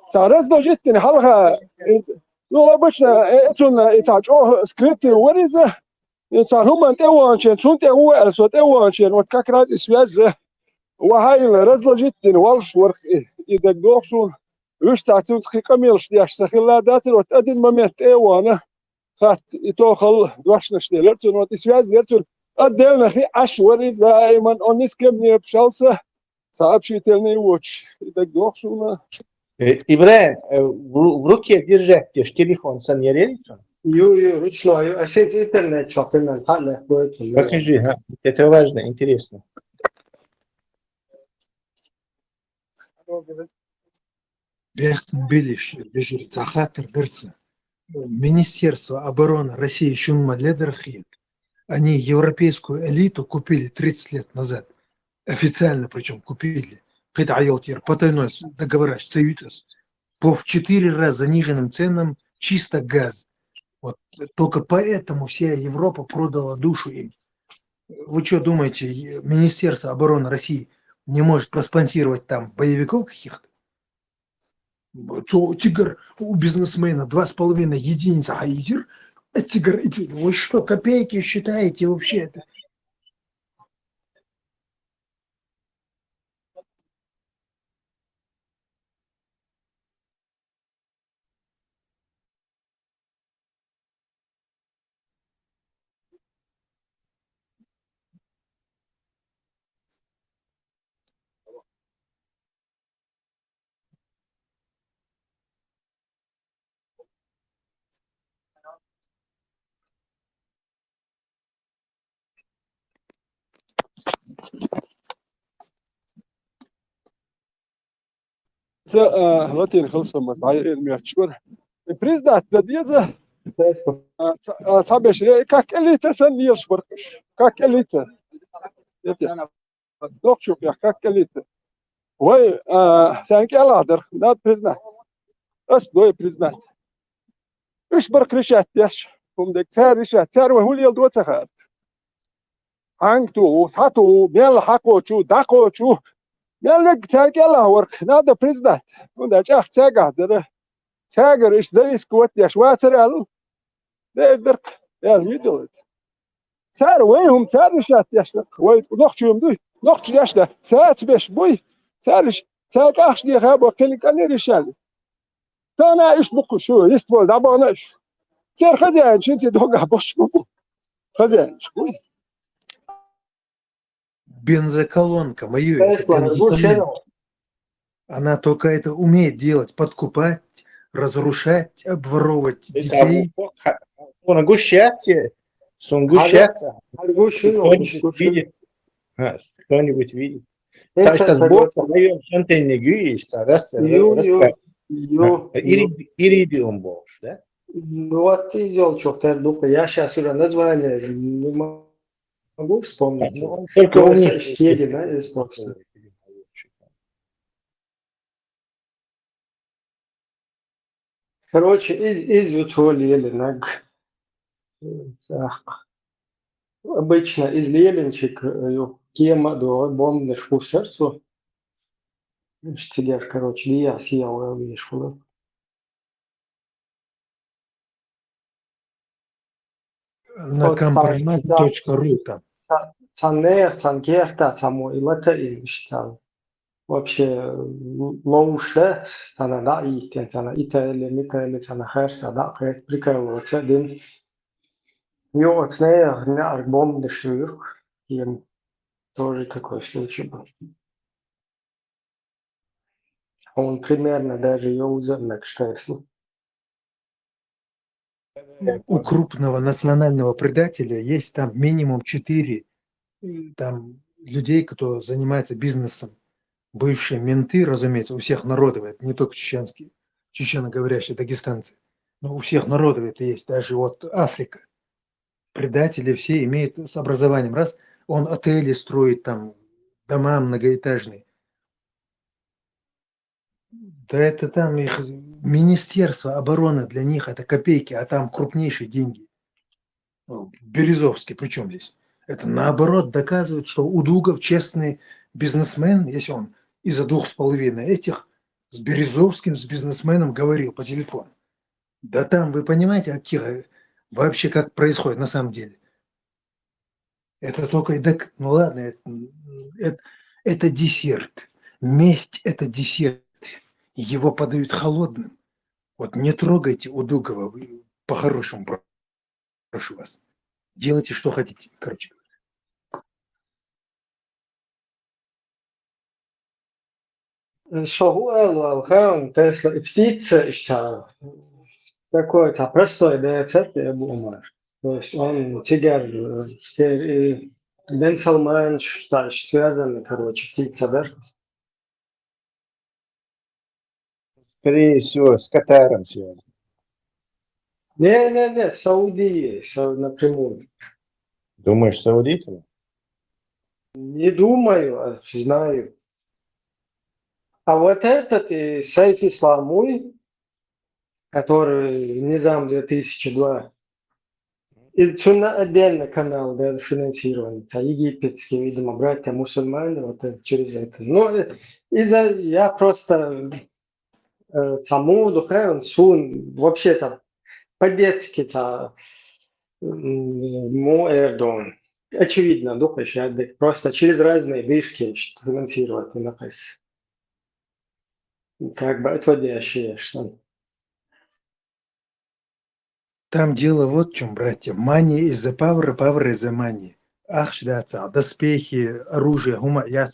Speaker 13: صار جتنا حلقه لو بشنا اتون اتاجو سكريتي وريزه صار هم انت وانشن شو انت هو اسود وانشن وتكراز اسواز وهاي الرزله جتنا والش ورق اذا دوخسون وش تعطون دقيقة ميلش دياش سخيلا داتر وتأدين مميت ايوانا خات يتوخل دوش نشتيلرتون وتسواز يرتون أدلنا خي عشوري دائما أنيس كمني بشالسة صعب شي تلني ووش إذا دوخسونا
Speaker 11: Ибраим, в руке держать телефон саньярелицун?
Speaker 14: ручной, а сеть интернет шопинг,
Speaker 11: Покажи, это важно, интересно.
Speaker 17: Министерство обороны России Шунма Ледерхит, они европейскую элиту купили 30 лет назад, официально причем купили, по тройной договора по в 4 раза заниженным ценам чисто газ. Вот, только поэтому вся Европа продала душу им. Вы что думаете, Министерство обороны России не может проспонсировать там боевиков каких-то? Тигр у бизнесмена 2,5 единицы, а тигр, вы что, копейки считаете вообще это?
Speaker 13: هلاتين خلصوا مزعي المشهور بريزدات بديزه صعب شيء كاك اللي تسن يشبر كاك اللي دوك شوف يا كاك اللي وي سانك الله در دات بريزدات أس دوي بريزنات إيش بركريشات يش هم دك تاريشات تارو هو اللي يلدو تخات هانتو ساتو ميل حقو شو داقو شو ميل لك تاك يلا ورك نادا بريزنات وندا جاك تاقه در تاقر إيش زي سكوت يش واتر ال درك يا ميدل سار وينهم سارشات يش ويت نخش يوم دوي نخش يش ده سات بيش بوي سارش ساك أخش دي غاب وكل كان ريشال تانا إيش بقول شو يستبول دابا إيش سير خزان شنت دوقع بوش بقول خزان شوي
Speaker 17: Бензоколонка, мою это
Speaker 14: Тесла,
Speaker 17: бензоколонка. Она только это умеет делать, подкупать, разрушать, обворовывать детей.
Speaker 11: Он гущаться, сон гущаться. Кто-нибудь видит? Кто-нибудь видит? Так что сбор подаем что-то не гуешь, раз иридиум больше, да?
Speaker 14: Ну вот ты сделал что-то, я сейчас уже название не могу вспомнить.
Speaker 11: Только у них
Speaker 14: из просто. Короче, из витолили наг. Обычно из леленчик кема до бомбнеш по сердцу. Штигер, короче, я съел вишку.
Speaker 17: На компромат.ру там.
Speaker 14: Цанер, цангерта, само и лата и там. Вообще лоуше, цана да и цана италия, миталия, цана херста, да, херст прикалываться, дым. Jo, цнея, не бомбнеш вирк. Им тоже такой случай был. Он примерно даже юзер штеслу.
Speaker 17: У крупного национального предателя есть там минимум 4 там людей, кто занимается бизнесом. Бывшие менты, разумеется, у всех народов, это не только чеченские, чеченоговорящие дагестанцы, но у всех народов это есть, даже вот Африка. Предатели все имеют с образованием. Раз он отели строит, там дома многоэтажные. Да это там их Министерство обороны для них это копейки, а там крупнейшие деньги. Березовский, при чем здесь? Это наоборот доказывает, что Удугов честный бизнесмен, если он из-за 2,5 этих с Березовским, с бизнесменом говорил по телефону. Да там, вы понимаете, вообще как происходит на самом деле. Это только, ну ладно, это десерт. Месть – это десерт. Его подают холодным. Вот не трогайте Удугова, по-хорошему прошу вас. Делайте, что хотите, короче говоря.
Speaker 14: Что الخام Тесла птица такой-то простой рецепт бумаж. То есть он тигр, Бен Салман, связаны, короче, птица, да?
Speaker 11: Скорее всего, с Катаром связано.
Speaker 14: Не, Саудия, напрямую.
Speaker 11: Думаешь, саудиты?
Speaker 14: Не думаю, а знаю. А вот этот Сайф Исламуй, который Низам 2002, это отдельный канал, да, финансирование, египетские, видимо, братья мусульмане, вот через это. Но я просто тому духовен сун, вообще-то, по-детски-то, Эрдоган. Очевидно, духовен, просто через разные вышки финансировать написано. Как бы отводящие, что.
Speaker 17: Там дело вот в чем, братья. Мания из-за павра, павра из-за мании. Ах, шляца, доспехи, оружие,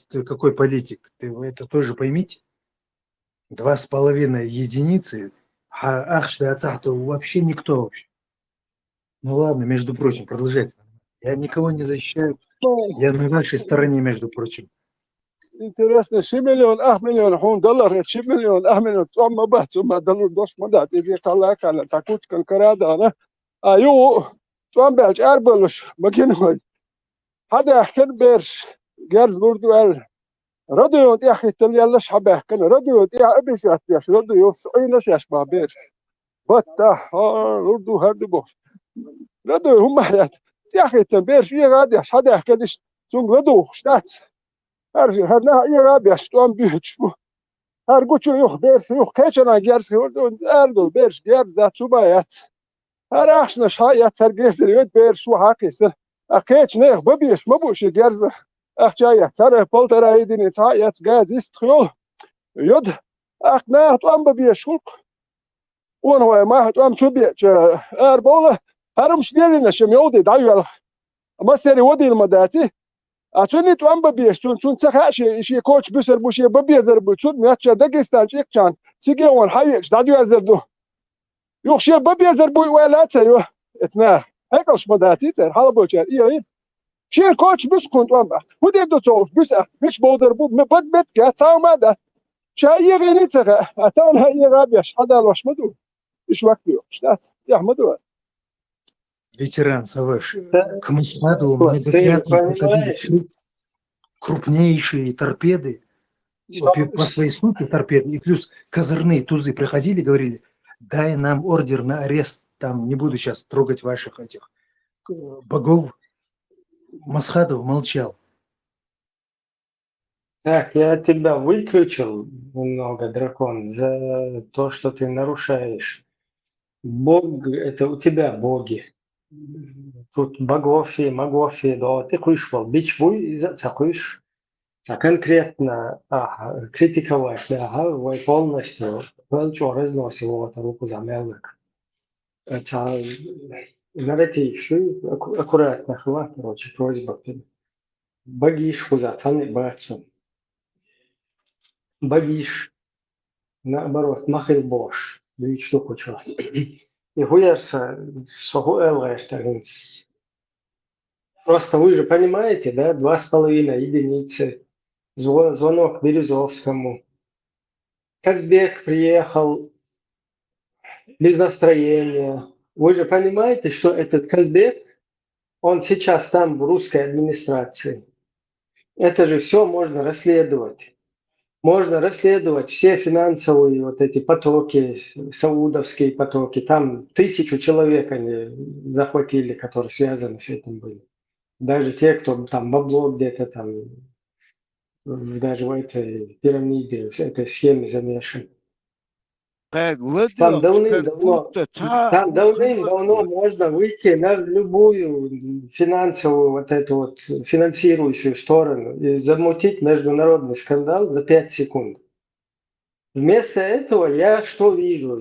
Speaker 17: ты какой политик? Вы это тоже поймите. 2,5 единицы, а ах, шляца, то вообще никто вообще. Ну ладно, между прочим, продолжайте. Я никого не защищаю. Я на вашей стороне, между прочим.
Speaker 13: Интересно, 7 مليون 8 مليون هون دولار 7 مليون 8 مليون ثم بحث ثم دولار دوش مدات إذا قال كان تاكوت كان كرادا أنا أيو ثم بعد أربلش مكين هاي هذا أحكي بيرش جالس برضو راديو يا أخي تلي شعبه كان راديو يا أبي شاتيش راديو سعينا شاش بابير بتاع راديو هردو بوش راديو هم حيات يا أخي تبير شيء غادي حدا كدش سون راديو شتات هرنا يا غادي شتوان بيهتشبو هرقوشو يوخ بيرس يوخ كيشنا جيرس هردو أردو بيرس جيرس دا تسوبايات هراشنا شايات سرقيسر يود بيرس شو حاكيسر أكيش نيخ ببيش مبوش جيرس أخجاية ترى بولتر أيدين تايات جاز يستخيل يد أخنا طلم ببيشوك وأنا ما طلم شو بيش أربولة هرمش ديرنا شم يودي دايل ما سري ودي المداتي عشان طلم ببيش شون سخاش شي كوتش بسر بوشي ببيزر بوشون ماتش داغستان شيكشان سيجي وان حيش داديو أزردو يوخشي ببيزر بوي ولا تسيو اتنا هيكلش مداتي تر حلبوشر إيه شيء كوتش بس كنت أمبا ودير دو توف بس مش بودر بو مبد بيت كاتاو ماذا شيء غير نتسغى أتان هاي غابيش هذا لوش مدو إيش وقت يو شتات يا مدو
Speaker 17: Ветеран Саваш, к Масхаду
Speaker 14: Вот, ты
Speaker 17: многократно приходили
Speaker 14: понимаешь,
Speaker 17: крупнейшие торпеды, по своей сути торпеды, и плюс козырные тузы приходили, говорили, дай нам ордер на арест, там не буду сейчас трогать ваших этих богов. Масхадов молчал.
Speaker 14: так, я тебя выключил немного, дракон, за то, что ты нарушаешь. Бог, это у тебя боги. Тут богов и магов и да, ты кушал, бичвуй, закуешь. А конкретно критиковать, да, вы полностью величу разносил вот руку за мелок. Это навети аккуратно хват, короче, просьба к тебе. Багиш хузатаны бацу. Багиш, наоборот, махил бош. Видишь, что хочу. И хуярса, согу элэштагинс. Просто вы же понимаете, да, 2,5 единицы. Звонок Березовскому. Казбек приехал без настроения. Вы же понимаете, что этот Казбек, он сейчас там в русской администрации. Это же все можно расследовать. Можно расследовать все финансовые вот эти потоки, саудовские потоки. Там 1000 человек они захватили, которые связаны с этим были. Даже те, кто там бабло где-то там, даже в этой пирамиде, в этой схеме замешан. Там давным-давно можно выйти на любую финансовую вот эту вот финансирующую сторону и замутить международный скандал за 5 секунд. Вместо этого я что вижу?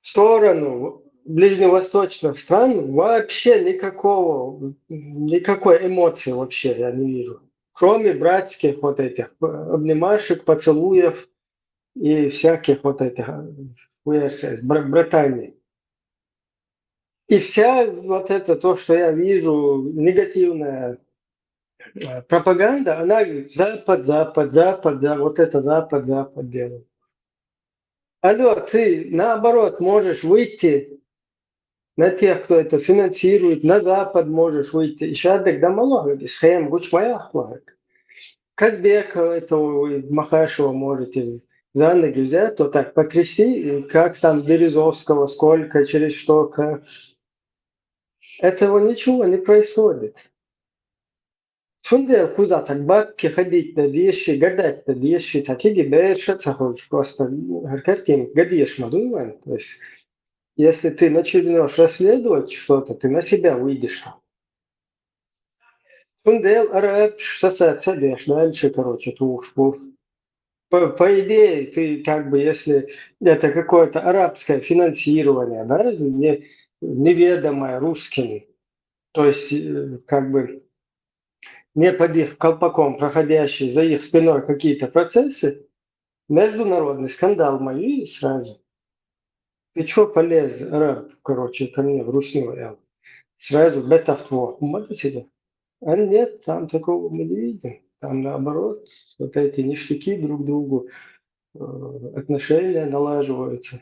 Speaker 14: В сторону ближневосточных стран вообще никакой эмоции вообще я не вижу. Кроме братских вот этих обнимашек, поцелуев и всяких вот этих братаний. И вся вот это то, что я вижу, негативная пропаганда, она Запад, вот это Запад делает. Алло, ты наоборот можешь выйти на тех, кто это финансирует, на Запад можешь выйти. И сейчас тогда много, схем, гучмаях плавает. Казбека, этого Махашева можете за ноги взять, то так потрясти, как там Березовского, сколько, через что, как. Этого ничего не происходит. Сунде куза так бабки ходить на вещи, гадать на вещи, такие дальше захочешь просто картин гадишь мадуеван. То есть, если ты начнешь расследовать что-то, ты на себя выйдешь. Сунде араб сосаться дальше, короче, тушку. По идее, ты как бы, если это какое-то арабское финансирование, да, неведомое русскими, то есть как бы не под их колпаком проходящие за их спиной какие-то процессы, международный скандал мои сразу. Ты что полез, араб, короче, ко мне в русню, сразу бетавтво, ума себе. А нет, там такого мы не видим. Там наоборот, вот эти ништяки друг другу, отношения налаживаются.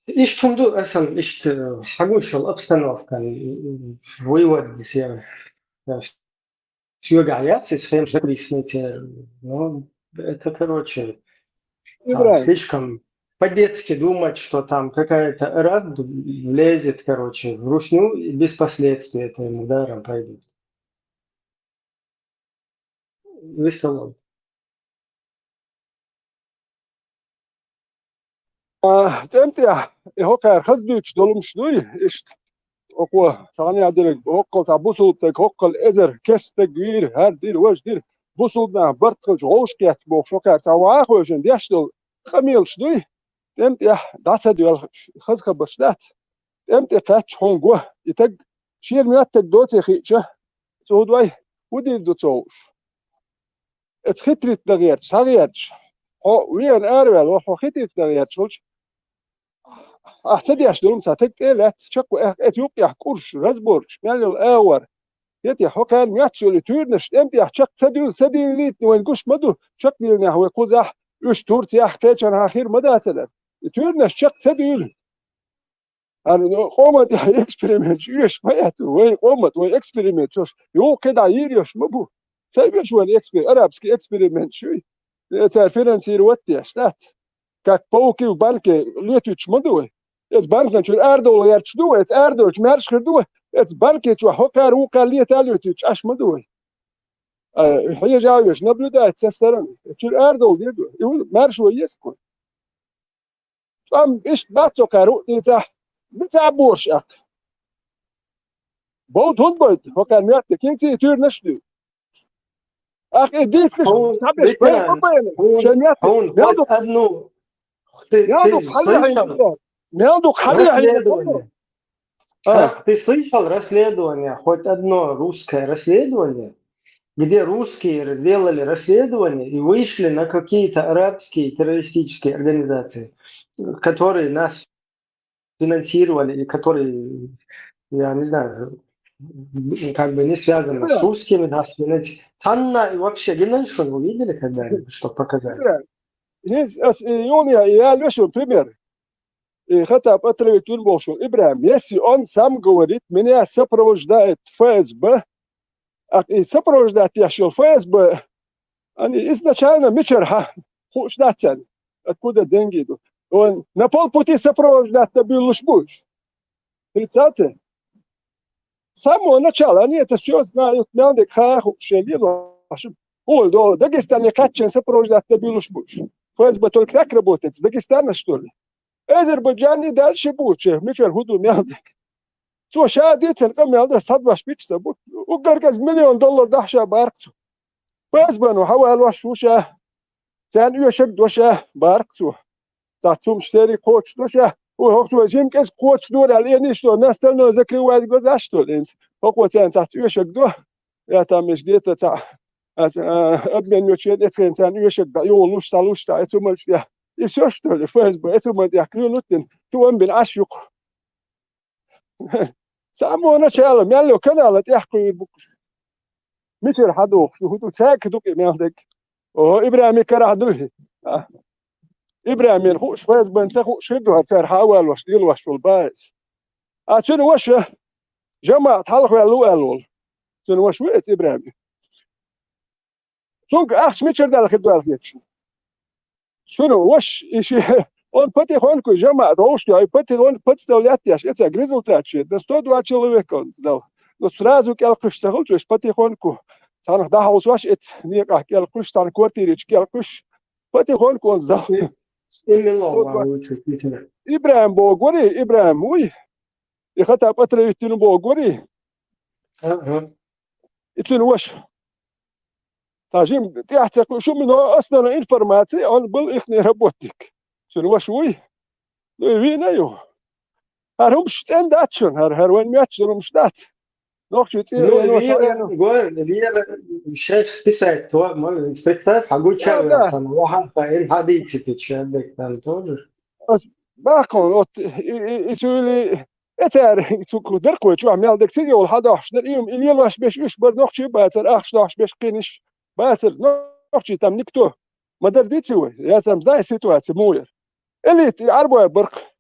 Speaker 14: إيش تمدو أصلا إيش حقوش الأبستنوف كان ويود сюргаяться, схем запрещения. Ну, это, короче,
Speaker 13: Ибрагим,
Speaker 14: слишком по-детски думать, что там какая-то рад влезет, короче, в русню и без последствий этим ударом пойдет. Весело.
Speaker 13: تمتع هوكا خزبيش دولم شنوي إشت أقوى ثانية عدلك هوكا تعبوسو تك هوكا الإزر كس تجوير هاد دير واش دير بوسو برتقل جوش كيت بوك شوكا تعواخ وجن ديش دول خميل شنوي تمتع داتا دول خزخ بشتات تمتع فاتش هونغو يتج شير ميات تك دوتي خيشة تودوي ودير دوتوش اتخطرت دغيرش صغيرش هو وين أروال وحو خطرت دغيرش أحسدي أشدرم ساتك إيه تشكو إثيوبيا كورش رزبورش مال الأور يتي حكان مياتشو لتورنش أمتي أحشك سديل ليت وين قش مدو شك ديلنا هو قزح إيش تورتي أحكيشان آخر مدى سلام تورنش شك سديل أنا قومت إكسبيرمنت إيش ما يهتو وين قومت وين إكسبيرمنت شوش يو كده عيريش مبو سايبش وين إكسبيرمنت أرابسكي إكسبيرمنت شوي تعرفين سير وتي أشتات كاك بوكي وبالكي ليتوش مدوي Het banken je aardol je doe het aardol je mersch doe het banken je hokker hoe kan je tellen het as me doe هي جاوش نبلو ده تسترن je aardol die doe mersch hoe je skoon am is batso karo die بتاع بورش اك بود هون بود hokker merkt kind je tuur نشدو اخ ديت كش تعبش بين
Speaker 14: هون قد أدنو Ты слышал расследование, хоть одно русское расследование, где русские сделали расследование и вышли на какие-то арабские террористические организации, которые нас финансировали и которые, я не знаю, как бы не связаны с русскими, нас финансировали. Танна и вообще, Геннадьевич, вы видели когда-нибудь, что показали?
Speaker 13: пример. خطأ أطلب تنبوشو إبراهيم يسي أن سام جوريت مني سبروجدات فاسب سبروجدات يشيل فاسب أني إذا كان مشرها خوش داتن أكودا دنجيدو ون نابول بوتي سبروجدات تبيلوش بوش رسالته سامو نشال أني تشوز نا يتنادك خاخ شليلو هو دو داغستان يكاتشن سبروجدات تبيلوش بوش فاسب تولك تكربوتت داغستان نشتول Azerbaycan'ı delşi bu çe miçer hudu meldik. Ço şadi telqam meldik sadbaş biçse bu. O gargaz $1,000,000 dahşa barqsu. Baz banu hawal washusha. Sen üyeşek doşa barqsu. Zatsum seri koç doşa. O hoqtu jim kes koç dur aleni şto nastalno zakri wad gozaşto lens. Hoqwa sen zat üyeşek do. Ya tamش diyete ta. Abnen yoçet etken sen üyeşek da yoluş saluş da etumal ya. يشوشتو فيسبوك اتو ما ياكلونوتن توم بالعشق سامونا شاله مالو كنالت يحكوا يبوكس مثل حدوك هدو ساكدوك مالك او ابراهيم كره دوه ابراهيم الخوش فيسبوك نسخو شدو هتصير حاول واش ديل واش البايس شنو واش جماعه حلقوا قالوا شنو واش وقت ابراهيم سونك اخش ميتشر دالك دوالك شنو وش شيء он потихоньку жамаат и представлять это результат до 102 человека он сдал но сразу келкуш сахучуш потихоньку санах дахаус ваш эт никак келкуш сан квартирич келкуш потихоньку он сдал Ибраим Богори Ибраим уй и хата патривитин Богори итин ваш تاجيم تحت شو من أصلا إنفورماتي عن بالإخني ربوتك شنو شوي وين أيوه هرهم شتين داتشون وين مياتشون مش دات نوخش
Speaker 14: شايف списать то представь حقول شايف أنا واحد فاين حديثي تشابك تام تقول
Speaker 13: باقون يسولي اتر سوق دركو شو عم يالدك سيدي ولا 11 يوم اللي واش باش بر نوخش باتر 11 باش قينش باتر نوخش تام نكتو ما درديتسوي يا تام زي سيتواتسي موير اللي تعربوا برق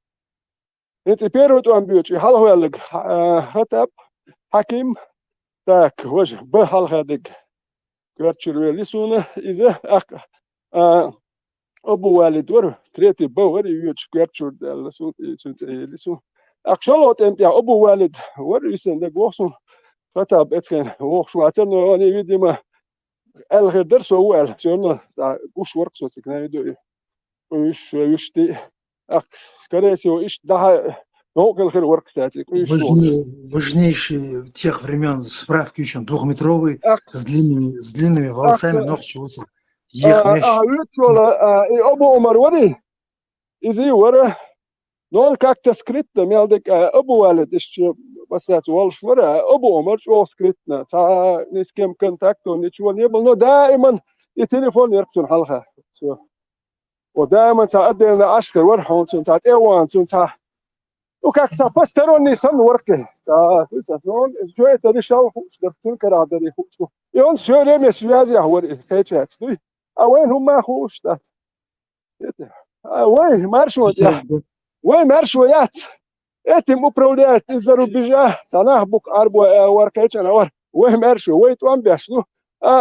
Speaker 13: انت بيرود وان بيوتشي هل هو اللي خطب حكيم تاك وجه بهال هذيك كوارتشر لسونا إذا أبو والد ور تريتي بور يوتش كوارتشر لسون لسون أكشلوت أنت أبو والد ور يسند جوسون فتا بتكن وخشوا عتنا أنا يدي ما الغير درس هو شلون وش ورك صوت كنا يدو وش يشتي أك скорее إيش ده هو الغير ورك تاعتك إيش
Speaker 17: Важнейшие тех времен справки еще двухметровый с длинными волосами, ног чего-то. Ех меч.
Speaker 13: أبو عمر وري إذا ورا نول كاكتا سكريتنا مالدك أبو والد إيش بس والش ورا أبو عمر شو سكريتنا تا نيش كم كونتاكتو نيش ون يبل نو دائما التليفون يركسون حلقة ودائما تا أدينا عشر ورحون تا إيوان تا وكاكتا فستروني سن وركه تا فسترون شوية تري شاو خوش درتون كرا دري خوش يون شو رمي سوازي هوري كيتشات وين هم ما خوش دات وين مارشو وين مارشويات этим управляет из-за рубежа цена бук арбо وركيتشنا ور وين مارشو وين توام بيشنو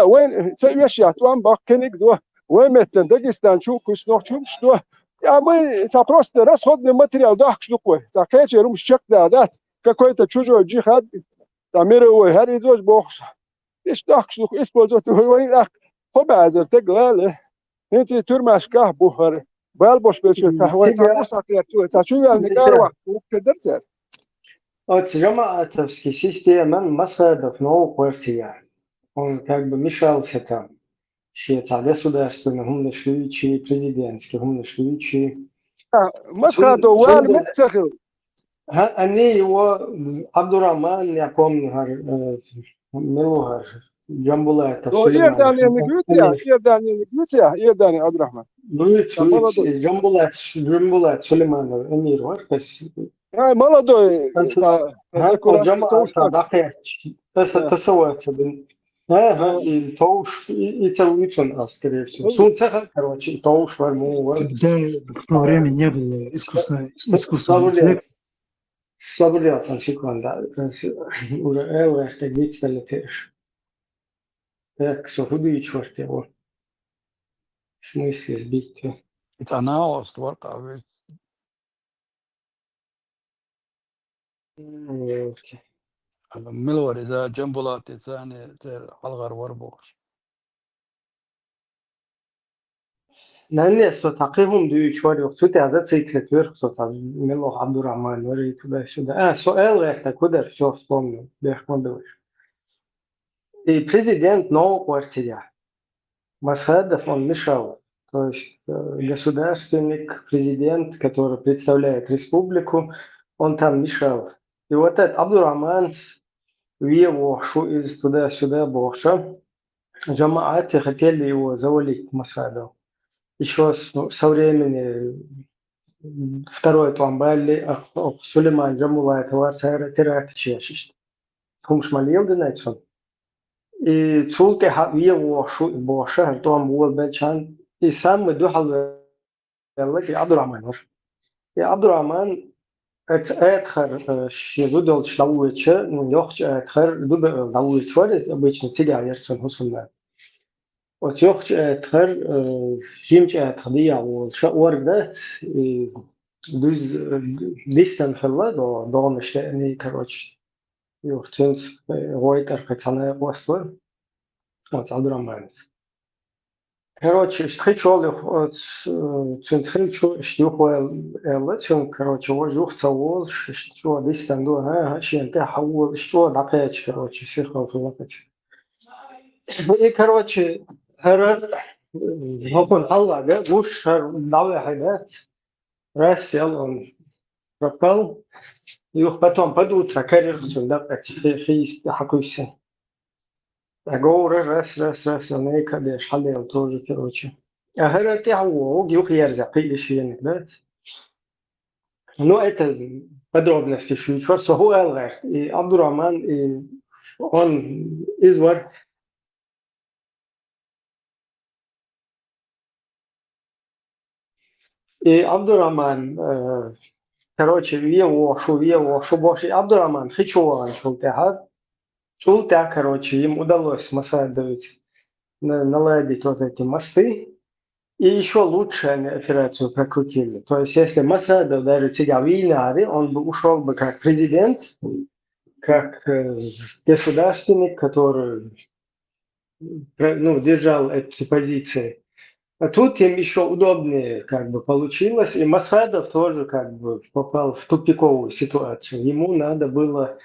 Speaker 13: وين تسويش يا توام باكنيك دو وين متن داغستان شو كشنو что это просто расходный материал да что такое за кечерум щек да какой-то чужой джихад там мировой харизоч бог и что используют война خبازر تقلال انت ترمش كه بوهر بالبوش بيش سهوي تاكوساكير تشو النكاروا وكدرت
Speaker 14: От جماعتовский система масадов нового квартира. Он как бы мешался там. Считал государственный, гумношлючий, президентский, гумношлючий.
Speaker 13: مسخدو والمتخل
Speaker 14: они его Абдурахман, я помню, Милугар, Джамбулатов.
Speaker 13: يرداني يرداني عبد الرحمن
Speaker 14: Джамбулат Сулейманов, эмир var.
Speaker 13: молодой
Speaker 14: جماعة دقيق تصورت и توش и целый скорее всего. Солнце, короче, توш варму.
Speaker 17: Когда в то время не было искусственного интеллекта.
Speaker 14: Слабо секунда. Уже элэх так видно летишь. Так, что худые черт его. В смысле сбить?
Speaker 3: It's announced work. ملور إذا جنبولات ثاني حلقة وربوش.
Speaker 14: نحن تعقيهم دو شواري وقت هذا سيكلت ورخص ملوح عبد الرحمن وريت باش ده سؤال غير كده شوف صوم بيحكم دوش президент нового квартира Масхадов он мешал, то есть государственник, президент, который представляет республику, он там мешал. И вот этот Абдурахман его из туда-сюда бошо, джамааты хотели его завалить Масхадов. Еще со времени второй Туамбали, Сулейман Джамулай, Таварцайра, Терак Чешиш. Хумшмалил Динайсон. И цулте его бошо, Туам Уол Бечан, и сам духал велик Абдурахман. И Абдурахман أدخر شيء شلويتش من يخش أدخر دوب شلويتش ورز обычно تيجي يرسل حسنا وتيخش أدخر جيمش أدخر دي أو شورك ده دوز لسه خلا دانش تاني كروش يختنس رويت أركتنا وصل وتعذر короче, встречал встречу, что летом, короче, вожух цавол, что здесь там до, что хавол, что дакач, короче, всех хаволакач. И, короче, هون الله ده وش دعوة حاجات راس يلا пропал يخ потом под утро карьер да خيس حكويسه أقول راس أنا كده حلي الطوج كروتشي أهرتي هو يخ يرزقي شيء نكبت نوع بدرب نفسي شو شو هو الغير عبد الرحمن on إزور عبد الرحمن короче вие шо боши عبد الرحمن хичуан шо тахад شو تا короче им удалось Масхадович наладить вот эти мосты. И еще лучше они операцию прокрутили. То есть, если Масадов даже сидел в Иляре, он бы ушел бы как президент, как государственник, который держал эти позиции. А тут им еще удобнее как бы получилось, и Масадов тоже как бы попал в тупиковую ситуацию. Ему надо было,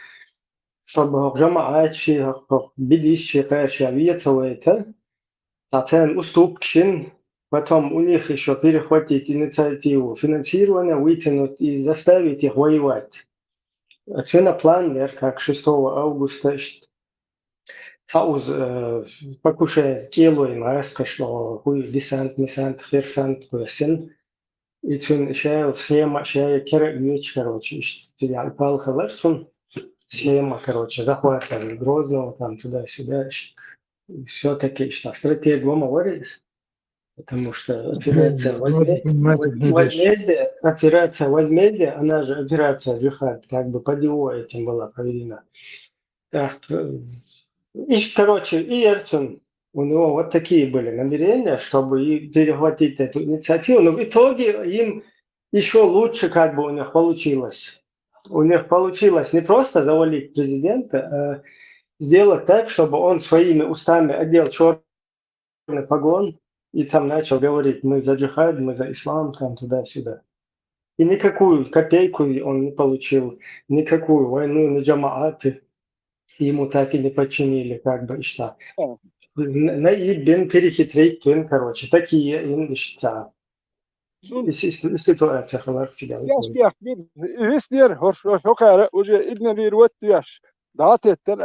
Speaker 14: чтобы Джамаачи, Бидищи, это, уступки, потом у них еще перехватить инициативу финансирования, вытянуть и заставить их воевать. Отсюда план, как 6 августа, Сауз покушает Килуин, что хуй десант, херсант, курсин. И тун схема, веч, короче, я пал хаверсун, схема, короче, захвата Грозного, там туда-сюда. Все-таки, что стратегия говорились. Потому что операция
Speaker 17: Надо понимать одну вещь.
Speaker 14: операция возмездие, она же операция джихад, как бы под его этим была проведена. Так, короче, и Ельцин, у него вот такие были намерения, чтобы и перехватить эту инициативу, но в итоге им еще лучше как бы у них получилось. У них получилось не просто завалить президента, а сделать так, чтобы он своими устами одел черный погон, и там начал говорить, мы за джихад, мы за ислам, там туда-сюда. И никакую копейку он не получил, никакую войну на джамааты ему так и не подчинили, как бы, что. И бен перехитрить, короче, такие что. Ситуация халактика.
Speaker 13: Яş visler hokare uje idne bir wet yaş. Dağıtetten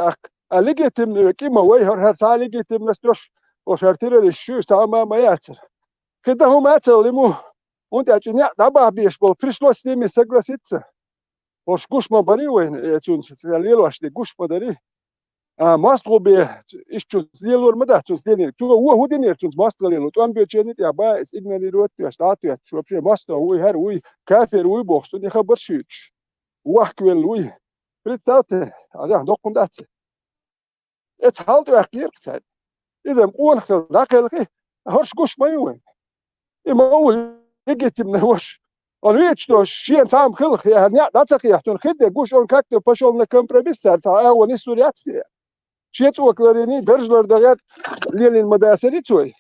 Speaker 13: legitim kima way her sa legitim nasdosh o şartire şu sama mayatır. Когда هم хотели ему, он даже не добавишь, был пришлось с ними согласиться. Ош гуш мабари, чунс, лилош, гуш подари. Мастлобе, ищу сделал мада, чунс денег. Чуга уходинер, чунс мастлил, то он беченит, я ба, игнорирует, я штату, вообще мастл, хер, кафир, бог, что не хабаршич. Уахквел, представьте, а документация. Это халт вахтирксайд. Изем он хел, дакелки, хорш гуш маюен. И могу легитимно ваш. Он видит, что шиен сам хил, я не дацахи, он хиде, гуш он как-то пошел на компромисс, а он и сурятствие. Шиецокларини держлердагат Ленин мадасерицой.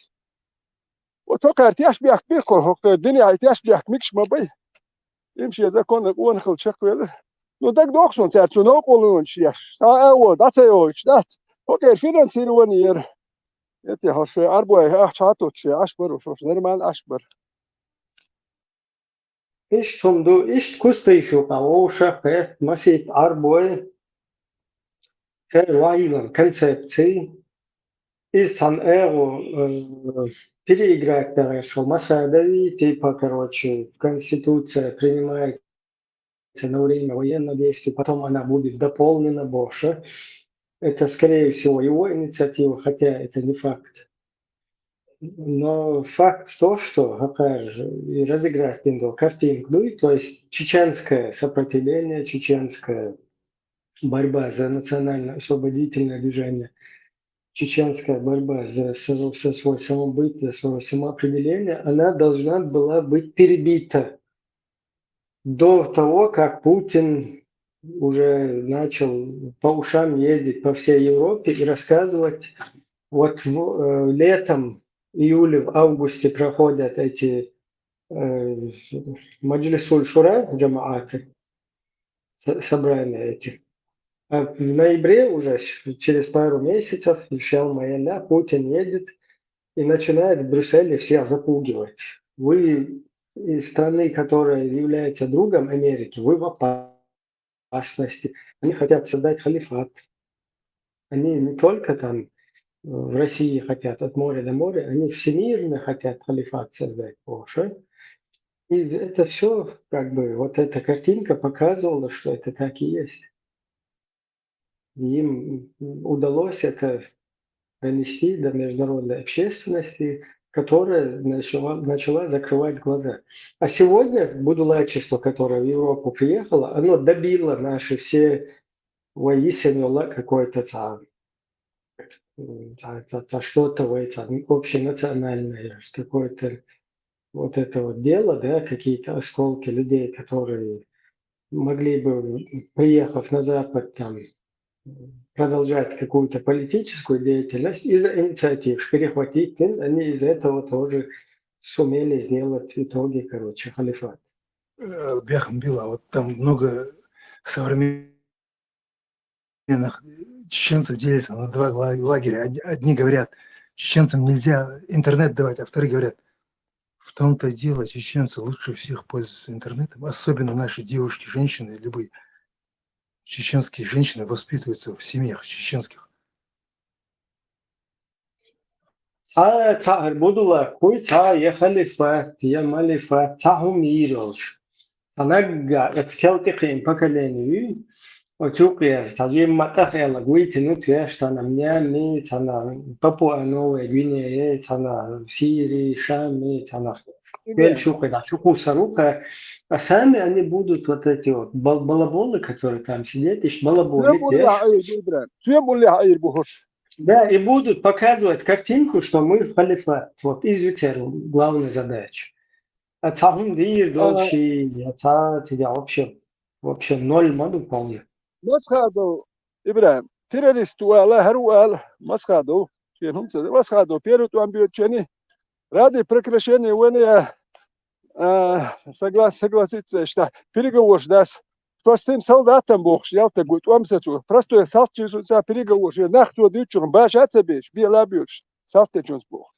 Speaker 13: Вот только артяш бяк биркол, хокто дни артяш бяк микш мабай. Имши закон он хил чаквел. Ну так доксон церцу ноколун шиеш. Дацеоч, дат. Окей, финансирование. Это хош арбой чаточ ашбар, шош нормал ашбар.
Speaker 14: Иш тумду, иш куста еще пауша, масит арбой. Вайлан концепции из там переиграть, что Масадави, типа, короче, Конституция принимается на время военного действия, потом она будет дополнена больше. Это, скорее всего, его инициатива, хотя это не факт. Но факт то, что, опять же, и разыграть картинку, то есть чеченское сопротивление, чеченская борьба за национально-освободительное движение, чеченская борьба за свой самобыт, за свое самоопределение, она должна была быть перебита до того, как Путин уже начал по ушам ездить по всей Европе и рассказывать. Вот летом, июле, в августе проходят эти Маджлисуль Шура, джамааты, собрания эти. А в ноябре уже, через пару месяцев, Путин едет и начинает в Брюсселе всех запугивать. Вы из страны, которая является другом Америки, вы в опасности. Они хотят создать халифат. Они не только там в России хотят от моря до моря, они всемирно хотят халифат создать. И это все, как бы, вот эта картинка показывала, что это так и есть. Им удалось это донести до международной общественности, которая начала закрывать глаза. А сегодня будулачество, которое в Европу приехало, оно добило наши все воистину какой-то что-то общенациональное, какое-то вот это вот дело, да, какие-то осколки людей, которые могли бы, приехав на Запад, там, продолжать какую-то политическую деятельность из-за инициатив, перехватить, они из этого тоже сумели сделать в итоге, короче, халифат.
Speaker 17: Бяхам Била, вот там много современных чеченцев делятся на два лагеря. Одни говорят, чеченцам нельзя интернет давать, а вторые говорят, в том-то и дело, чеченцы лучше всех пользуются интернетом, особенно наши девушки, женщины, любые чеченские женщины воспитываются в семьях чеченских.
Speaker 14: Будула, куй я халифат, я малифат, هم يروش. أنا اتكلم поколению, отюкая, тажим матахела, гуитину тяж, тана мнями, тана Папуа Новая Гвинея, тана Сирии, Шами, тана Бельшука, да, Чукусарука. А сами они будут вот эти вот балаболы, которые там сидят, и балаболы, да, и будут показывать картинку, что мы в халифат. Вот из ветеру главная задача. А там дир дольше, а тебя вообще ноль моду полный.
Speaker 13: مسخادو إبراهيم تيرست ولا هروال مسخادو كأنهم تد مسخادو بيرو أم بيوتشني رادي prekršenje وين согласиться что переговор дас простым солдатам бог я так говорю амсацу просто салчуса переговор нахто дючун башаца беш белабюш салтечунс бог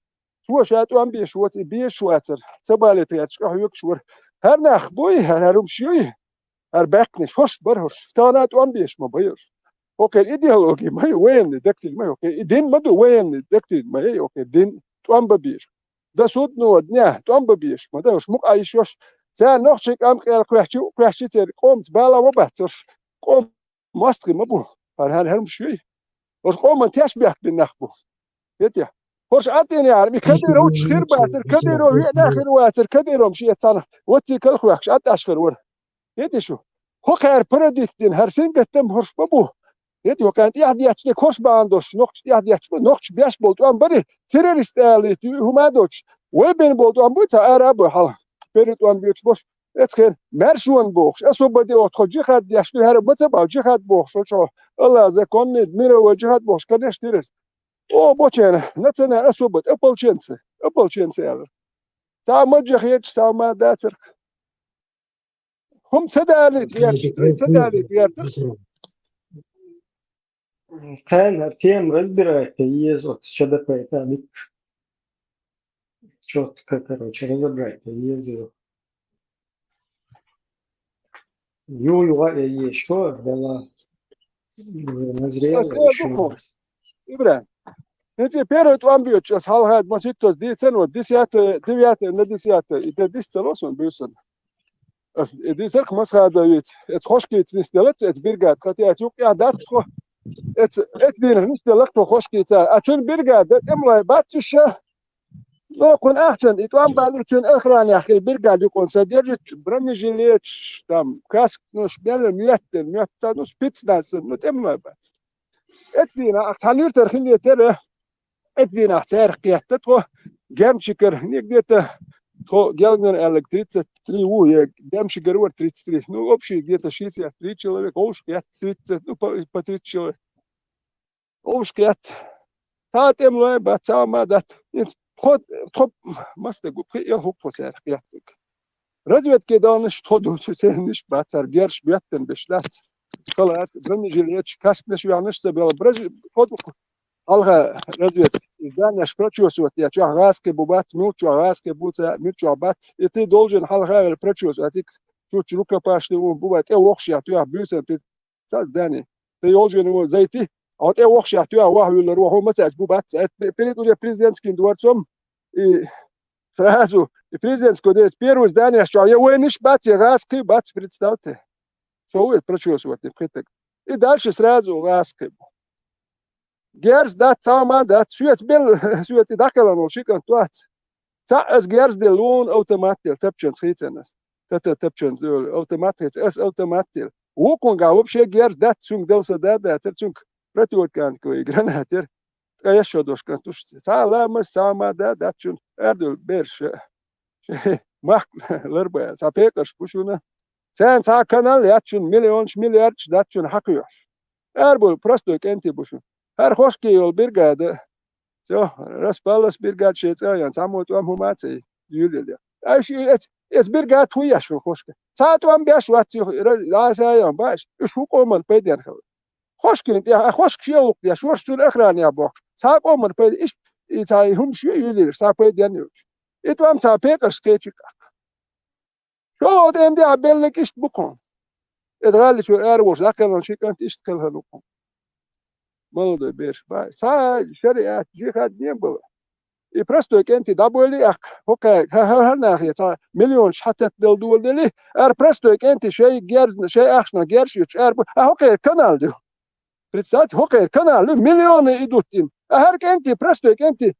Speaker 13: шуашат ам беш вот и беш шуацер собалет ячка юкшур هر نخ بوی هر شوی هر بکنش خوش برهش ستانات ام بیش ما بیش اوکی ایدئولوژی ما وين دکتر ما اوکی دین ما دو وين دکتر ما اوکی دین تو ام بیش ده سود نو دنیا تو ام بیش ما دهش مق عیشش سه نخشک ام خیال کوهشی تر قومت بالا و بحثش قوم ماستری ما بو هر شوی وش قوم تیش بیاک بنخبو بیتی خوش عطینی عربی کدیرو خیر باتر کدیرو هی داخل واتر کدیروم شیء تنا وتی کل خوش عط اشخر ور یتی شو خو خیر پردیتین هر سین گتم هرش بابو یتی وکانت یادیچ خوش باندوش نقش یادیچ نقش بیاش بود ام بری تروریست الیت همادوچ و بین بود ام بود عرب حال برید ام بیچ باش اتخیر مرشون بوخش اسو بدی ات خو جهاد دیش هر بت با جهاد بوخش چو الله از کنید میره و جهاد بوخش کنش تیرست او بچه نتنه اسو بد اپل چنسه یار تا مجهیج تا ما داتر هم سدالي
Speaker 14: كان артем разбирает езот что-то это четко короче разобрать езот юга еще была назрела еще
Speaker 13: إبراهيم أنت بيرد أمبيوتش أصحاب هاد مسيتوس دي سنة ديسيات ديات نديسيات إذا ديس تلوسون بيوسن دي سرق مس هذا يت خوش كيت نستلت بيرجع كتي أشوف يا دات خو دين نستلت خوش كيت أشون بيرجع ده أملا باتش لو كن أحسن إتوام بالوتشن آخران يا أخي بيرجع يكون سديرج برنجيليت تام كاسك نوش بيل ميت نوش بيتس ناس نوت أملا بات اتنينا أكثر ترخيني ترى اتنينا أكثر قيادته جام شكر نيجيته تو جالنا الكتريتس تريو هي جام شكر ور تريتس تري نو أبشي جيته شيء تري человек أوش قياد تريتس نو باتريت человек أوش قياد هاتم له بتساوي ما ده خد مستقو في هو بسير قيادك رجعت كده نش خدوا شيء نش بتسر جرش بيتن بشلات خلاص برنجيليتش كاسنش يعنش سبب برج خدوا alga razvijet izdanja špračuosot, ja čah raske bubat, milču raske buca, milču abat, i ti dolžen halga prečuos, a cik čuči luka pašti u bubat, okšja tu ja büsen pred sad zdanje. Ti dolžen u zajti, a od okšja tu ja wahvil ruhu macač bubat, perit uđe prezidentskim dvorcom i srazu, i prezidentsko djec prvo zdanje, što je ovo niš bac je raske, bac predstavte. Što uvijek prečuosot, pritek. I dalje srazu raske. Gers dat samen dat suet bel suet dakelen ol shikan tuat sa as gers de loon automatil tapchens khitsenas tata tapchens automatil as automatil wo kon ga op she gers dat sung del sa dat dat sung pratiot kan ko granater yaşıyordur kantuş. Sağlamız sağmada da çün erdül bir mahklar bayağı. Sapekar kuşuna. Sen sağ kanal yatçın milyon milyar yatçın hakıyor. Erbol prosto kenti buşun. Her hoş geliyor bir gadı. So, raspalas bir gad şey yani samot am humatsi yülüyor. Ay şey et bir gad tuya şu hoş. Saat am beş vatsi rasayan baş. Şu koman peyder. Hoş kent ya hoş şey yok ya şu sür ekran ya bak. Sağ koman peyder iş itay hum şu yülüyor. Sağ peyder yok. Etvam sağ pekar sketchik. Şu o demde haberlik iş bu kon. Edrali şu erboş lakan şey kant iş kalhalu kon. Молодой беш, ба, са шариат жихад не было. И просто кенти даболи ак, окей, нахи, са миллион шатет дел дуэлдели, просто кенти шей герз, шей ахшна гершич, окей, канал ду. Представьте, окей, канал, миллионы идут им. Кенти, просто кенти,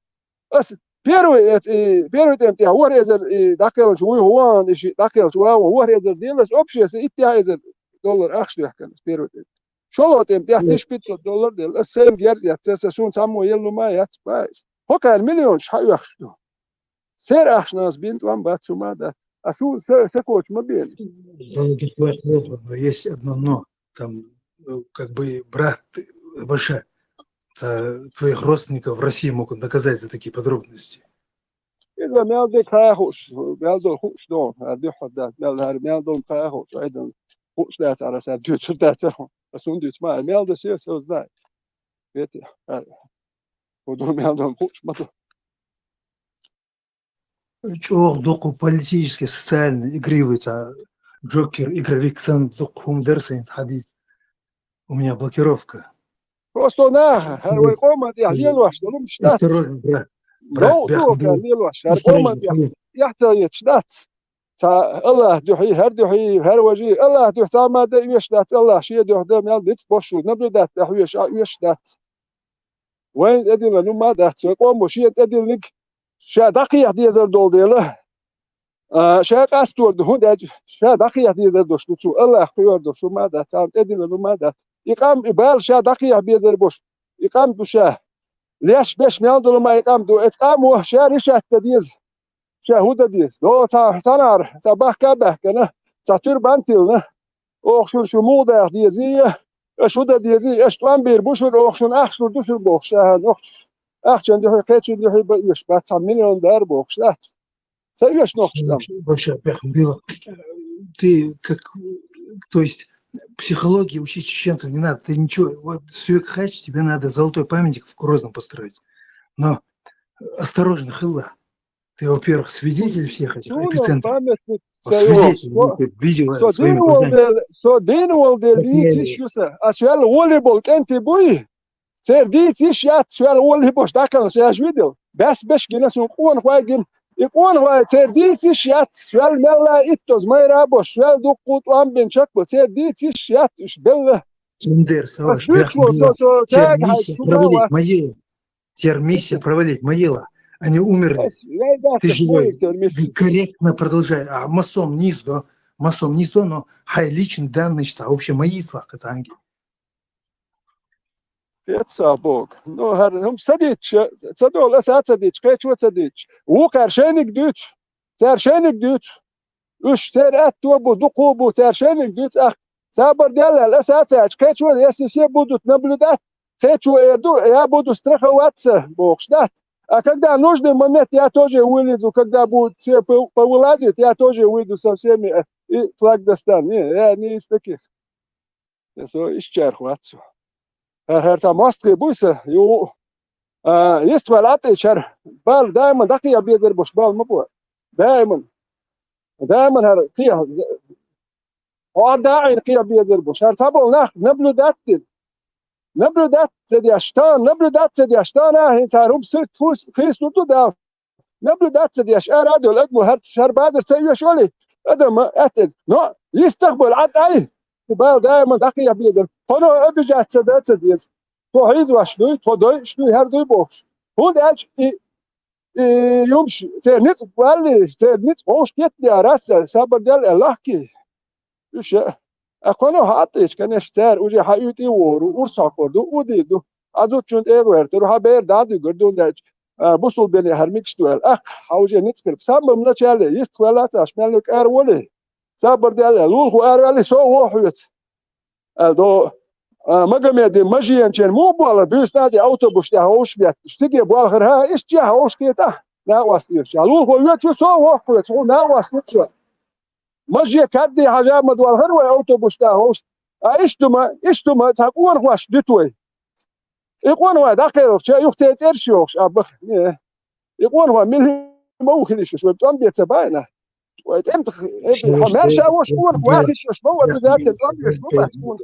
Speaker 13: первый темти, хуарезер, дакел чуй хуан, дакел чуа, хуарезер делас, общество, $500 ахшна, первый темти. Şolo tem $500 del sen gerz yatsa sun samo yelno ma yat bais. Hokal milyon şayakştu. Ser ахнас бинт вам бацума да. А су се коч мобиль.
Speaker 17: Но есть одно но. Там как бы брат Баша, твоих родственников в России могут наказать за такие подробности.
Speaker 13: إذا مالدك خاخوش مالدو خوش دون هذا حدا مالدو خاخوش أيضا خوش لا على سبب تبتعه أسوندي اسمع مالدو شيء سوزناي بيتي ودول مالدو خوش ما
Speaker 17: Çok doku политически, социально игривый, Джокер, игровик сам докум дерсен хадис. У меня блокировка.
Speaker 13: Просто на هروي قومة يحليل واش دولم شتات.
Speaker 17: Осторожно, брат.
Speaker 13: لو يحليل واش قومة يحتاج شتات. الله دحي هر دحي هر وجي الله دح ما ده يشتات الله شيء دح ده مال دت بوشو نبدأ تحويش يشتات. وين أدين لنو ما ده قوم وشيء أدين لك شا دقيقة ديزر دول ديله شا قاستور ده هون شا دقيقة ديزر دوش نتشو الله خيار دوشو ما ده تام أدين لنو ما ده يقام إبال شا دقيقة بيزر بوش يقام دو شا ليش بيش مياندلو ما يقام دو اتقام وشا ريشات ديز شا هودا ديز دو تنار تباح كبه كنا تطير بانتيلنا أخشر شو موضع ديزية اش هودا ديزي اش توان بير بوشر أخشر أخشر دوشر بوش شا أخشر دي حقيقة دي حقيقة يش $500 مليون بوش لا سأيش نخشر
Speaker 17: Баша, ты как, то есть психологии учить чеченцев не надо, ты ничего, вот Сюэк-Хач, тебе надо золотой памятник в Грозном построить. Но осторожно, Хилла, ты, во-первых, свидетель всех этих эпицентров. Свидетель, ты видел это своими глазами.
Speaker 13: So din oldu diye şusa. Aşağı voleybol kenti bu. Ser diye şat şöyle voleybol dakan şaş video. Beş güne son kuan huagin. İkuan huag ser diye şat şöyle mella ittoz mayra boş şöyle dokut am ben çak bu ser diye şat iş bella.
Speaker 17: Индер, Саваш, термиссия провалить Маела. Они умерли. Ты живой, корректно продолжай. А масом низдо, но хай личный данный что, вообще мои слова, это ангел.
Speaker 13: Пятся Бог. Ну, هم صديق صدول أسعد صديق كيف شو صديق وكرشينك دوت ترشينك دوت وش ترأت توبو دقوبو ترشينك دوت أخ صبر دلها الأسعد صديق كيف شو يسير будут наблюдать كيف شو я буду страховаться Бог ждать. А когда нужный момент, я тоже вылезу, когда будут все повылазить, я тоже выйду со всеми и флаг достану. Я не из таких. Я исчерпываться. Her mastri buysa, есть валаты чар, бал даймон, так я безер бош бал мабу, даймон her кия, дайр кия безер бош, her sabol nach, наблюдать среди аштана, хинцарум сырт фурс, христуту да, наблюдать среди арадол, أدمو her базер سيو شولي, أدم أتل, но يستقبل عداي, بال دائما دقيقة بيدر. هنا أبيجات سدات سديز. تو هيز واشلوي تو دوي شلوي هر دوي بوش. هون داش يومش سنت والي سنت بوش كت دي راس صبر دل الله كي. إيش أكونه هاتش كان يشتر وجي حيوتي ورو ورساكوردو وديدو. أزوج إيروير تروح بير دادو قردون ده بوصل بين هرميكستوال حاوجي نتكلم سام من شالي يستوالات أشمالك أرولي سابر ده لول هو أرولي سو هو حيت دو مجمع دي مجي إنشان مو بولا بيس نادي أوتوبوس ده هوش بيت تيجي بوال غيرها إيش جا هوش كده لا واسطيش لول هو يتشو سو هو حيت هو لا واسطيش مجي كدي حاجة مدوال غير أوتوبوس ده هوش إيش تما تقول واش دتوي يقول هو داخل شيء يختار إرشوش أبخ يقول هو من موخلش شو بتقوم بيتسباينه ويتم حمال شاوش شو واخد شو هو بذات الأمر شو بحكون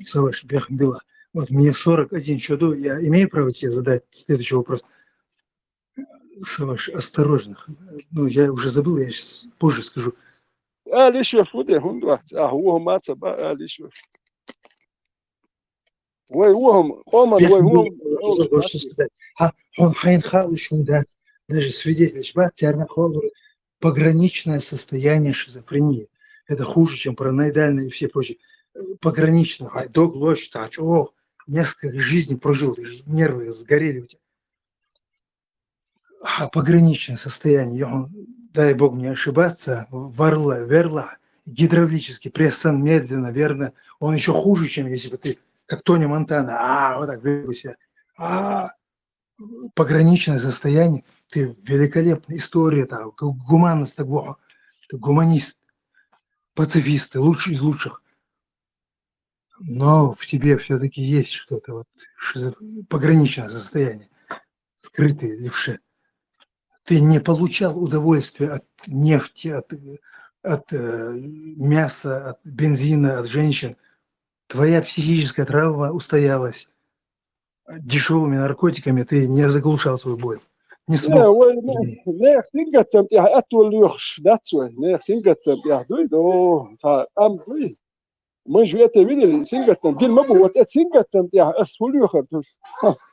Speaker 17: Саваш Бехмбила, вот мне 41 году, я имею право тебе задать следующий вопрос? Саваш, осторожно. Ну, я уже забыл, я сейчас позже скажу.
Speaker 13: ليش يفوده هم وقت هو ما تبع ليش وهم قوما وهم
Speaker 17: Что сказать? Он хайнхал еще даст, даже свидетель шбат, тернахол, пограничное состояние шизофрении. Это хуже, чем параноидальные и все прочие. Погранично. Дог, ложь, тач, ох, несколько жизней прожил, нервы сгорели у тебя. Пограничное состояние. Он, дай бог не ошибаться, верла, гидравлический прессан медленно, верно. Он еще хуже, чем если бы ты, как Тони Монтана, вот так выбил себя. Пограничное состояние. Ты великолепная история, там, гуманность, ты гуманист, пацифист, ты лучший из лучших. Но в тебе все-таки есть что-то вот пограничное состояние, скрытое, левше. Ты не получал удовольствия от нефти, от мяса, от бензина, от женщин. Твоя психическая травма устоялась. Дешевыми наркотиками ты не заглушал свою боль. Не смог.
Speaker 13: Nee, singatem ja atulux datso. Nee, singatem ja do am dui. ما جوات ويدل singatem bil mabu wat singatem ja asuluxer dus.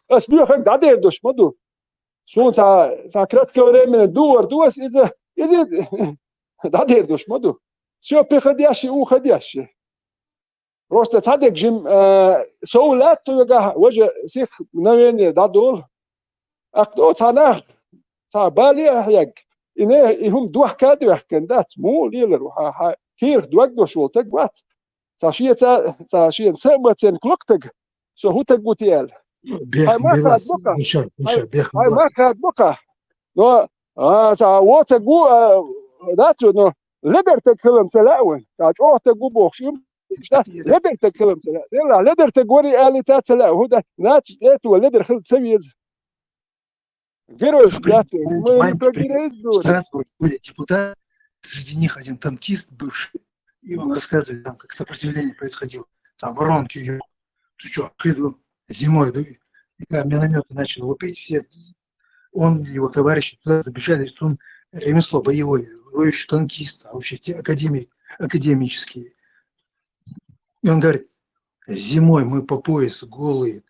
Speaker 13: Asuluxer dader dus madu. Soon sa krat kore men duas is dader dus madu. Sio pekhadiashi u khadiashi. Просто تصدق جيم سولات وجه سيخ نوين دادول أقدو تناه بالي أحياج إنه هم دوح كادو يحكن دات مو ليلر وها كير دوجدو شو تقبات ساشية سمتين كلوكتك سو هو تقبوتيال هاي ما كاد بقى هاي ما كاد بقى نو سا تقبو داتو نو لدر تكلم سلاوي تاجو تقبو بوخشيم لدر تكلم سلا لدر تقوري آلي تاتسلا هو ده ناتش إيتو لدر خلط سويز Герои пятый. Мы
Speaker 17: в Страсбурге были депутаты, среди них один танкист бывший, и он рассказывает, там, как сопротивление происходило. Там воронки, ты что, приду зимой, да, и когда минометы начали лупить, все, он и его товарищи туда забежали, он ремесло боевое, он еще танкист, а вообще те академические. И он говорит, зимой мы по пояс голые,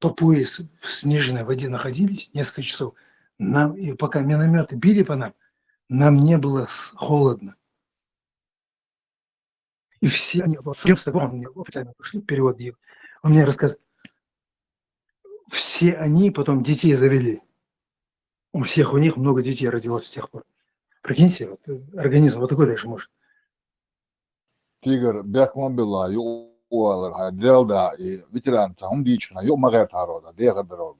Speaker 17: по пояс в снежной воде находились несколько часов. Нам, и пока минометы били по нам не было холодно. И все они, перевод делал, он мне рассказывал, все они потом детей завели. У всех у них много детей родилось с тех пор. Прикиньте, вот, организм вот такой даже может.
Speaker 18: Тигр, бяхман была, يقول ديال دا فيتران تاعهم ديتشنا يوم ما غير تعرض دي غير دروب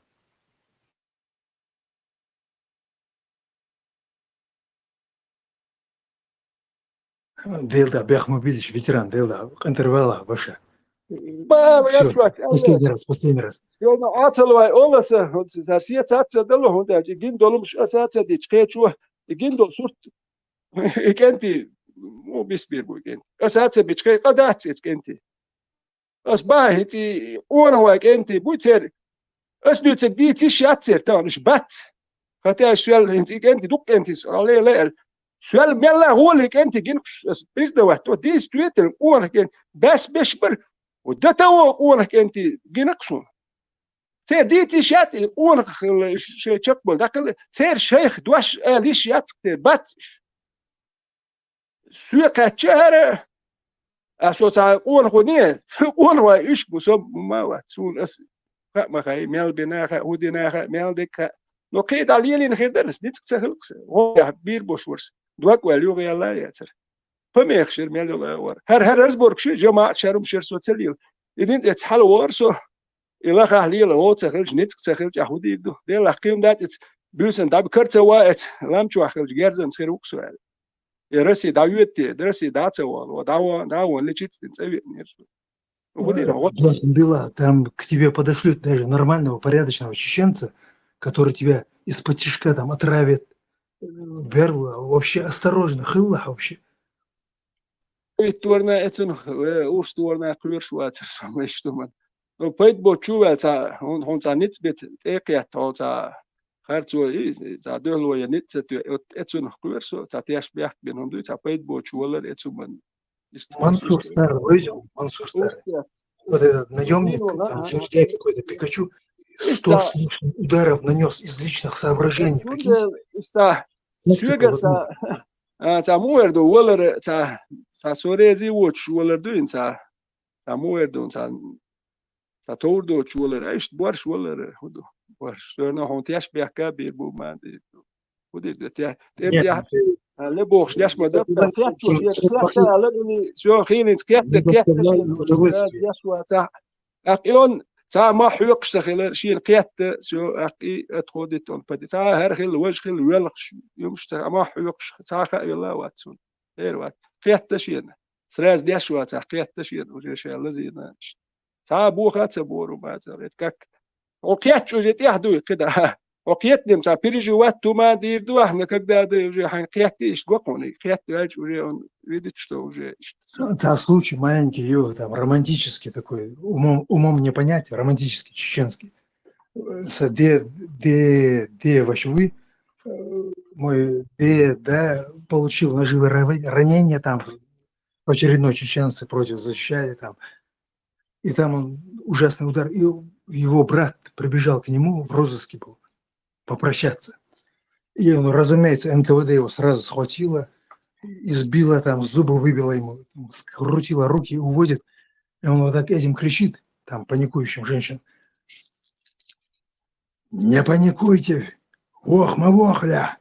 Speaker 17: Делда Бяхмобилич, ветеран, Делда, интервала ваша. Последний раз.
Speaker 13: يوم عاطل والله سارسية ساتسة دلهم هندا جين دولم مش أساتسة دي تكيتشوا جين دول صورت إكنتي مو بيسبير بو إكنتي أساتسة بيتكي قدات إكنتي أصباحتي أنا وإكنتي بوتر أسنوت دي تشاتسر تانش بات خاطر سؤال إكنتي دوك إكنتي عليه لا سؤال ملا هو اللي إكنتي جين بريز ده وقت ودي ستويتر أنا كن بس بشبر وده تو أنا كنتي جين أقصون دي تشات أنا شيء شكبل داخل سير شيخ دوش ليش ياتكتر بات سوى كاتشهر أسوأ أنا خونيه أنا وإيش مسوم ما واتسون ما خي مال بناخ وديناخ مال دك لو قيد عليلين خير درس نيتك تخلص هو بير بوشورس دوك واليو يلا ياتر فما يخشر مال ور هر ارزبورك شي جماعه شارم شير سوتسليل إذن تحل ورسو إلا خليل هو تخرج نيتك تخرج أخذ يدو ده لقيم دات بيوسن داب كرت وقت لام شو أخرج جارزن خير وكسوال يرسي داويت درسي دات وال وداو اللي جيت تسوي نيرسو وبدي هو
Speaker 17: Была, там к тебе подошлют даже нормального, порядочного чеченца, который тебя из-под тишка там отравит, верла, вообще осторожно, хыллах вообще.
Speaker 13: تورنا اتن اوش تورنا كلور شوات مش تومن وبيت بوتشو تا هون تا نيت بيت ايقيا تا خرطو تا دولو يا نيت اتن كلور شو تا تياش بيح بين هم دو تا بيت بوتشو ولا اتن
Speaker 17: Мансур старый, видел? Мансур старый. Вот этот наемник, там, жердяй какой-то, Пикачу, 100 с лишним ударов нанес из личных соображений, прикиньте.
Speaker 13: شوغر تا موردو ولر تا سوريزي ووتش ولر دوين تا موردو تا توردو ولر ايش بورش ولر هدو بورش انا هون تياش بيحكا بيربو ما دي ودي تي تي لبوخش داش ما دبت تياتو لبني شو خيني تكيات داش واتا اقيون تا ما حيقش تخيل شيء القيات شو اقي اتخودت اون بدي تا هر خيل وجه خيل ولخش يمش تا ما حيقش تا خا يلا واتسون غير وات قيات تشين سراز داش واتا قيات تشين وجه شيء لذيذ تا بوخات سبورو ما زرت كك وقيات شو جيت يحدو كده وقيات دم تا بيرجي وات ما دير دو احنا كده وجه حين قيات ايش قوقوني قيات واج وجه видит что уже
Speaker 17: Да, случай маленький, его там романтический такой, умом не понять, романтический, чеченский. Де Вашуи, мой да, получил ножевое ранение там, в очередной чеченцы против защищали там. И там он ужасный удар. И его брат прибежал к нему, в розыске был, попрощаться. И он, разумеется, НКВД его сразу схватило, избила там, зубы выбила ему, скрутила руки, уводит. И он вот так этим кричит, там, паникующим женщинам. Не паникуйте, ох-ма-вохля.